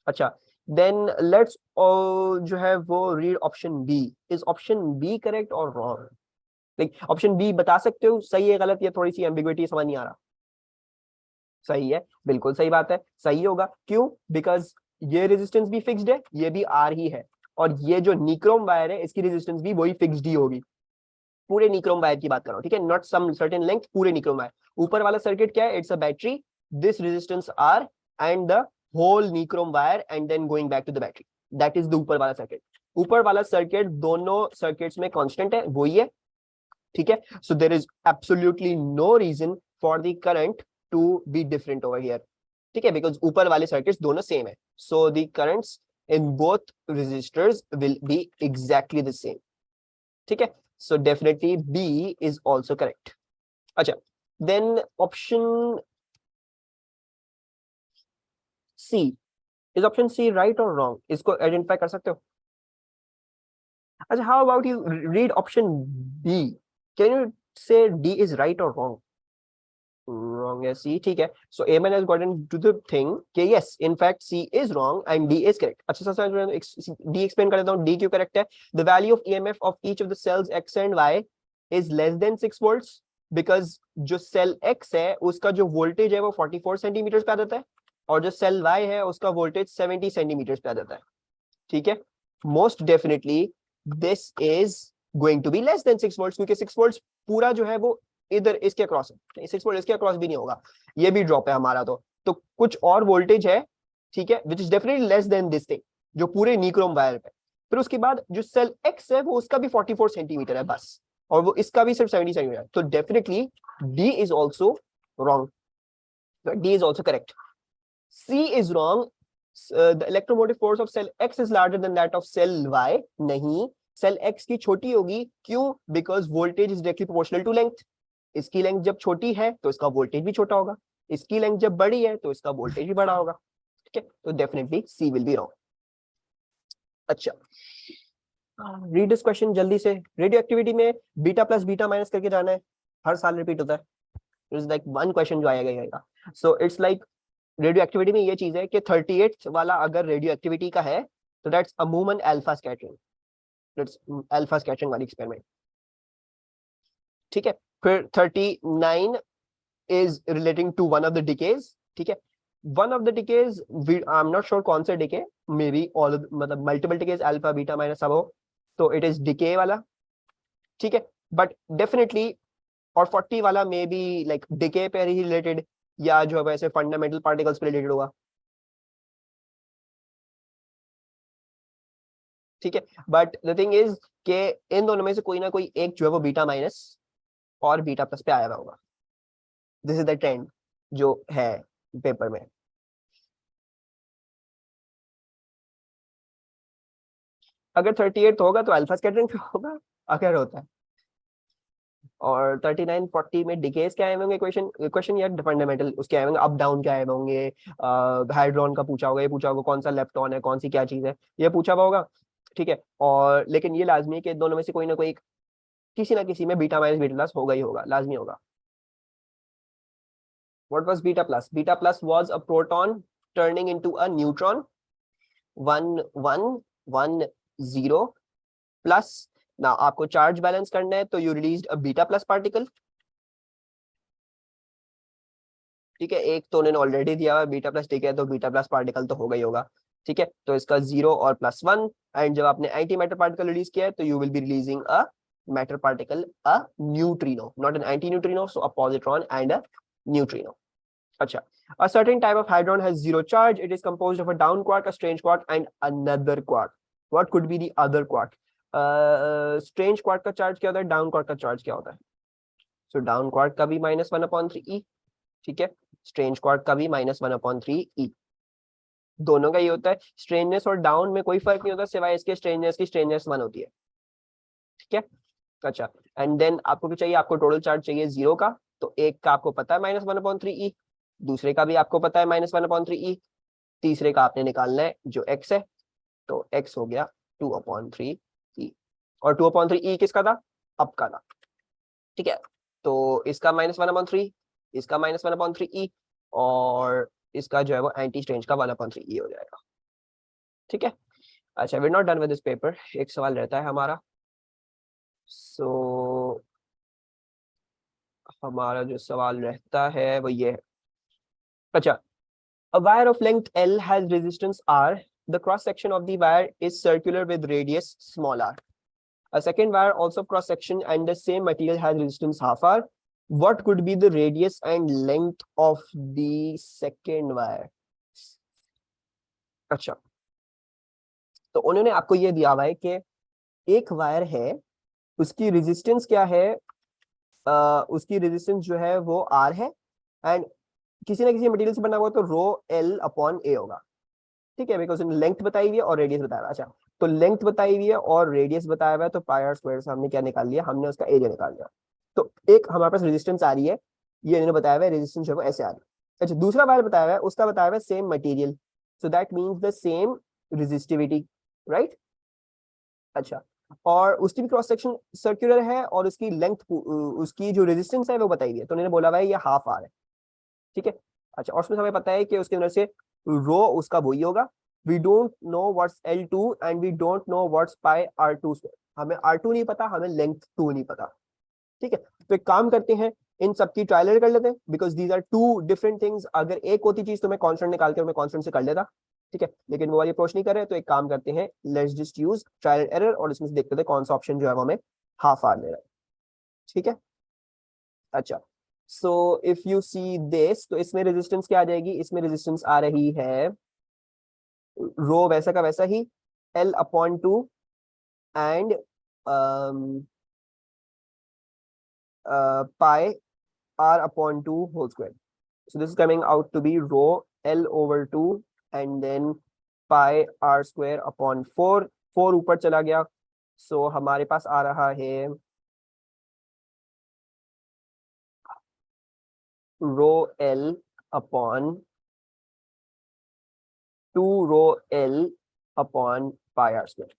अच्छा देन लेट्स जो है वो read option B, is option B correct और रॉन्ग? लाइक ऑप्शन बी बता सकते हो सही है गलत, या थोड़ी सी एम्बिग्युइटी समझ नहीं आ रहा? सही है, बिल्कुल सही बात है, सही होगा। क्यों? बिकॉज ये रेजिस्टेंस भी फिक्स्ड है, ये भी आर ही है, और ये जो निक्रोम वायर है इसकी रेजिस्टेंस भी वही फिक्स्ड ही होगी। पूरे निक्रोम वायर की बात कर रहा हूं, ठीक है, नॉट सम सर्टेन लेंथ, पूरे निक्रोम वायर। ऊपर वाला सर्किट क्या है? It's a battery, this resistance R and the whole nichrome wire and then going back to the battery, that is the ऊपर वाला सर्किट। ऊपर वाला सर्किट दोनों सर्किट्स में कांस्टेंट है, वही है, ठीक है। So there is absolutely no reason for the current to be different over here, ठीक है, बिकॉज ऊपर वाले सर्किट्स दोनों सेम है, so the currents in both resistors will be exactly the same, ठीक है। So definitely B is also correct. अच्छा then option C, is option C right और रॉन्ग? इसको आइडेंटिफाई कर सकते हो? अच्छा how about you read option B, can you से डी इज राइट और रॉन्ग? wrong है C, ठीक है. So Aman has gotten to the thing कि yes, in fact C is wrong and D is correct. अच्छा सा D explain कर देता हूँ. D क्यों correct है? The value of EMF of each of the cells X and Y is less than 6 volts because जो cell X है उसका जो वोल्टेज है वो 44 सेंटीमीटर पे आ जाता है और जो सेल Y है उसका वोल्टेज 70 सेंटीमीटर पे आ जाता है. ठीक है. Most definitely this is going to be less than 6 volts क्योंकि 6 वोल्ट्स पूरा जो है वो इधर इसके अक्रॉस है. 6 वोल्ट इसके अक्रॉस भी नहीं होगा, ये भी ड्रॉप है हमारा. तो कुछ और वोल्टेज है, ठीक है, which is definitely less than this thing जो पूरे निक्रोम वायर पे. फिर उसके बाद जो सेल एक्स है वो उसका भी 44 सेंटीमीटर है बस, और वो इसका भी सिर्फ 70 सेंटीमीटर. तो definitely D is also wrong, D is also correct. C is wrong. The electromotive force of cell X is larger than that of cell Y. नहीं, सेल X की छोटी होगी. क्यों? Because voltage is directly proportional to length. इसकी length जब छोटी है तो इसका वोल्टेज भी छोटा होगा, इसकी लेंथ जब बड़ी है तो इसका वोल्टेज भी बड़ा होगा. ठीक है, तो definitely C will be wrong. अच्छा, रीड दिस क्वेश्चन जल्दी से. रेडियो एक्टिविटी में बीटा प्लस बीटा माइनस करके जाना है, हर साल रिपीट होता है. इट्स लाइक वन क्वेश्चन जो आएगा. So it's like radio activity में ये चीज है कि 38 वाला अगर रेडियो एक्टिविटी का है तो दैट्स अमूमन alpha scattering, that's alpha scattering वाली एक्सपेरिमेंट. ठीक है. फिर 39 is relating to one of the decays. ठीक है, one of the decays I'm not sure कौन से decay, maybe all मतलब multiple decays alpha beta minus सब हो, तो it is decay वाला. ठीक है, but definitely और 40 वाला मे बी लाइक decay पे ही related या जो है वैसे fundamental particles पे related होगा. ठीक है, बट द थिंग इज के इन दोनों में से कोई ना कोई एक जो है वो बीटा माइनस और बीटा प्लस पे आया हुआ होगा. दिस इज द ट्रेंड जो है पेपर में. अगर 38 होगा तो अल्फा स्कैटरिंग पे होगा अगर होता है. और 39 40 में डिकेस क्या आए होंगे, इक्वेशन या फंडामेंटल उसके आए होंगे, अप डाउन क्या आए होंगे, हाइड्रोन का पूछा होगा, ये पूछा होगा कौन सा लेप्टॉन है, कौन सी क्या चीज है, ये पूछा हुआ होगा. ठीक है, और लेकिन ये लाजमी है कि दोनों में से कोई ना कोई किसी ना किसी में बीटा माइनस बीटा प्लस होगा ही होगा, लाजमी होगा. What was beta plus? Beta plus was a proton turning into a neutron. 1 1 1 0 plus. Now आपको चार्ज बैलेंस करना है तो you released a beta plus particle. ठीक है, एक तो उन्होंने ऑलरेडी दिया हुआ बीटा प्लस, ठीक है, तो बीटा प्लस पार्टिकल तो होगा ही होगा. ठीक है, तो इसका 0 और +1. एंड जब आपने एंटी मैटर पार्टिकल रिलीज किया है तो you will be releasing a matter particle, a neutrino, not an anti neutrino. So a positron and a neutrino. अच्छा, a certain type of hadron has zero charge. It is composed of a down quark, a strange quark, and another quark. What could be the other quark? Strange quark का charge क्या होता है, down quark का charge क्या होता है? So down quark का भी -1/3e. ठीक है, स्ट्रेंज क्वार्क का भी -1/3e. दोनों का ये होता है. स्ट्रेंजनेस और डाउन में कोई फर्क नहीं होता सिवाय इसके स्ट्रेंजनेस की स्ट्रेंजनेस 1 होती है. ठीक है. अच्छा, एंड देन आपको क्या चाहिए, आपको टोटल चार्ज चाहिए 0 का. तो एक का आपको पता है -1/3e, दूसरे का भी आपको पता है -1/3e, तीसरे का आपने निकालना है जो x है. तो x हो गया 2/3e, और 2/3e किसका था, अब का था. ठीक है, तो इसका -1/3, इसका -1/3e, और इसका जो है वो एंटी स्ट्रेंज का 1/3e हो जाएगा. ठीक है. अच्छा, we are not done with this paper, एक सवाल रहता है हमारा. सो हमारा जो सवाल रहता है वो ये है. अच्छा, a wire of length L has resistance R. The cross section of the wire is circular with radius small r. A second wire also cross section and the same material has resistance half r. What could be the radius and length of the second wire? अच्छा, तो उन्होंने आपको ये दिया हुआ है कि एक वायर है, उसकी रेजिस्टेंस क्या है, उसकी रेजिस्टेंस जो है वो R है, एंड किसी ना किसी मटेरियल से बना हुआ तो ρL/A होगा. ठीक है, बिकॉज लेंथ बताई हुई है और रेडियस बताया हुआ है. अच्छा, तो लेंथ बताई हुई है और रेडियस बताया हुआ है, तो पाई r स्क्वायर से हमने क्या निकाल लिया, हमने उसका एरिया निकाल लिया. तो एक हमारे पास रेजिस्टेंस आ रही है, ये इन्होंने बताया हुआ है रेजिस्टेंस जो है ऐसे आ रही है. अच्छा, दूसरा वायर बताया हुआ है, उसका बताया हुआ है same material, so that means the same resistivity, right. अच्छा, और उसकी भी क्रॉस सेक्शन सर्कुलर है और उसकी लेंथ, उसकी जो रेजिस्टेंस है वो बताई गई है, तो उन्होंने बोला भाई ये हाफ आर है, ठीक है। अच्छा, और उसमें हमें पता है कि उसके अंदर से रो उसका वही होगा, we don't know what's L2 and we don't know what's pi R2 square, हमें R2 नहीं पता, हमें लेंथ 2 नहीं पता, ठीक है। तो एक काम करते हैं, इन सबकी ट्रायल एरर कर लेते हैं, because these are two different things. अगर एक होती चीज तो मैं कांस्टेंट निकाल के मैं कांस्टेंट से कर लेता, ठीक है, लेकिन वो वाली अप्रोच नहीं कर रहे, तो एक काम करते हैं, let's just use trial error और इसमें से देखते हैं कौन सा ऑप्शन जो है वो हमें हाफ आर दे रहा है, ठीक है। अच्छा, so if you see this, तो इसमें रेजिस्टेंस क्या आ जाएगी, इसमें रेजिस्टेंस आ रही है रो वैसा का वैसा ही L/2 and pi R/2 whole square. So this is coming out to be rho L/2 and then pi R square upon 4, 4 ऊपर चला गया, so हमारे पास आ रहा है rho L upon 2 rho L upon pi R square,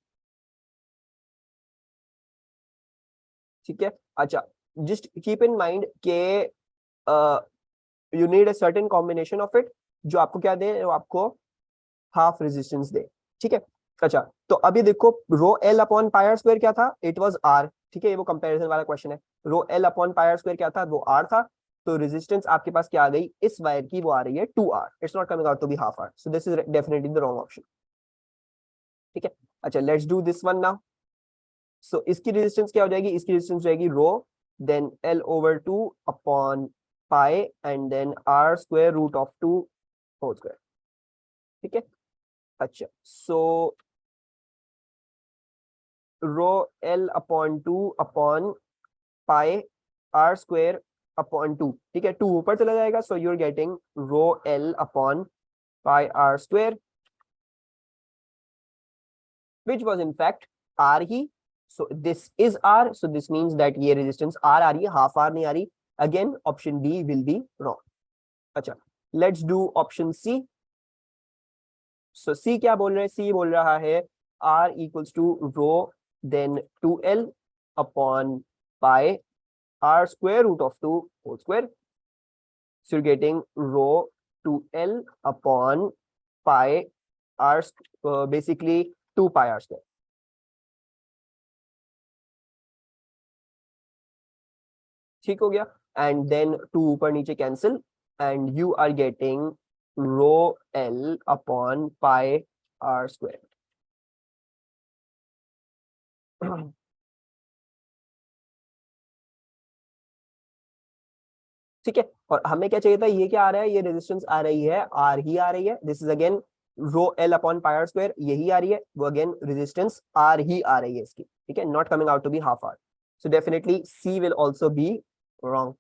ठीक है। अच्छा, just keep in mind के you need a certain combination of it, जो आपको क्या दे, वो आपको हाफ रेजिस्टेंस दे, ठीक है। अच्छा, तो अभी देखो rho L upon pi R square क्या था, इट वाज R, ठीक है, ये वो कंपैरिजन वाला क्वेश्चन है। Rho L upon pi R square क्या था, वो R था, तो रेजिस्टेंस आपके पास क्या आ गई, इस वायर की वो आ रही है 2R, it's not coming out to be half R, so this is definitely the wrong option, ठीक है। अच्छा, let's do this one now. So इसकी रेजिस्टेंस क्या हो जाएगी, इसकी रेजिस्टेंस जाएगी rho then L/2 upon pi and then R square root of 2 whole square, ठीक है। अच्छा, so rho L/2 upon pi R square upon 2, ठीक है, 2 ऊपर चला जाएगा, so you are getting rho L upon pi R square which was in fact R ही, so this is R, so this means that ये resistance R आ रही है, half R नहीं आ रही, again option B will be wrong। अच्छा, let's do option C। so C क्या बोल रहे हैं, C बोल रहा है R equals to rho then 2L upon pi R square root of 2 whole square, so you're getting rho 2L upon pi R basically 2 pi R square, ठीक हो गया, एंड देन 2 ऊपर नीचे cancel and you are getting rho L upon pi R square. ठीक है, और हमें क्या चाहिए था, ये क्या आ रहा है, ये रेजिस्टेंस आ रही है R ही आ रही है, this is again rho L upon pi R square, यही आ रही है, वो अगेन रेजिस्टेंस R ही आ रही है इसकी, ठीक है, not coming out to be half R, so definitely C will also be wrong.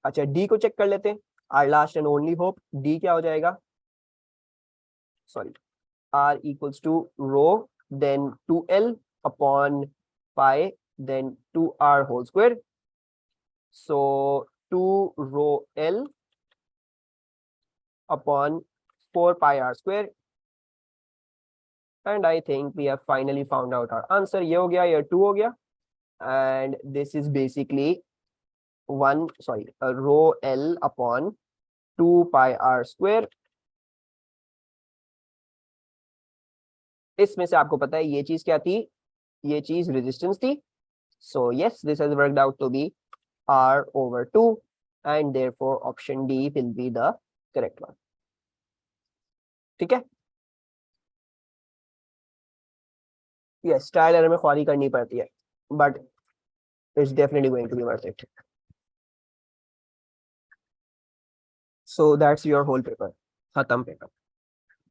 अच्छा, D को चेक कर लेते हैं, our last and only hope, D क्या हो जाएगा, sorry, R equals to rho then 2L upon pi then 2R whole square, so 2 rho L upon 4 pi R square, and I think we have finally found out our answer। ये हो गया, ये 2 हो गया, and this is basically rho L upon 2 pi R square। इसमें से आपको पता है ये चीज क्या थी, ये चीज रेजिस्टेंस थी, so yes, this has worked out to be R/2 and therefore option D will be the correct one, ठीक है। yes, ट्रायल एरर में ख्वारी करनी पड़ती है, but it's definitely going to be worth it। so that's your whole paper, खत्म paper.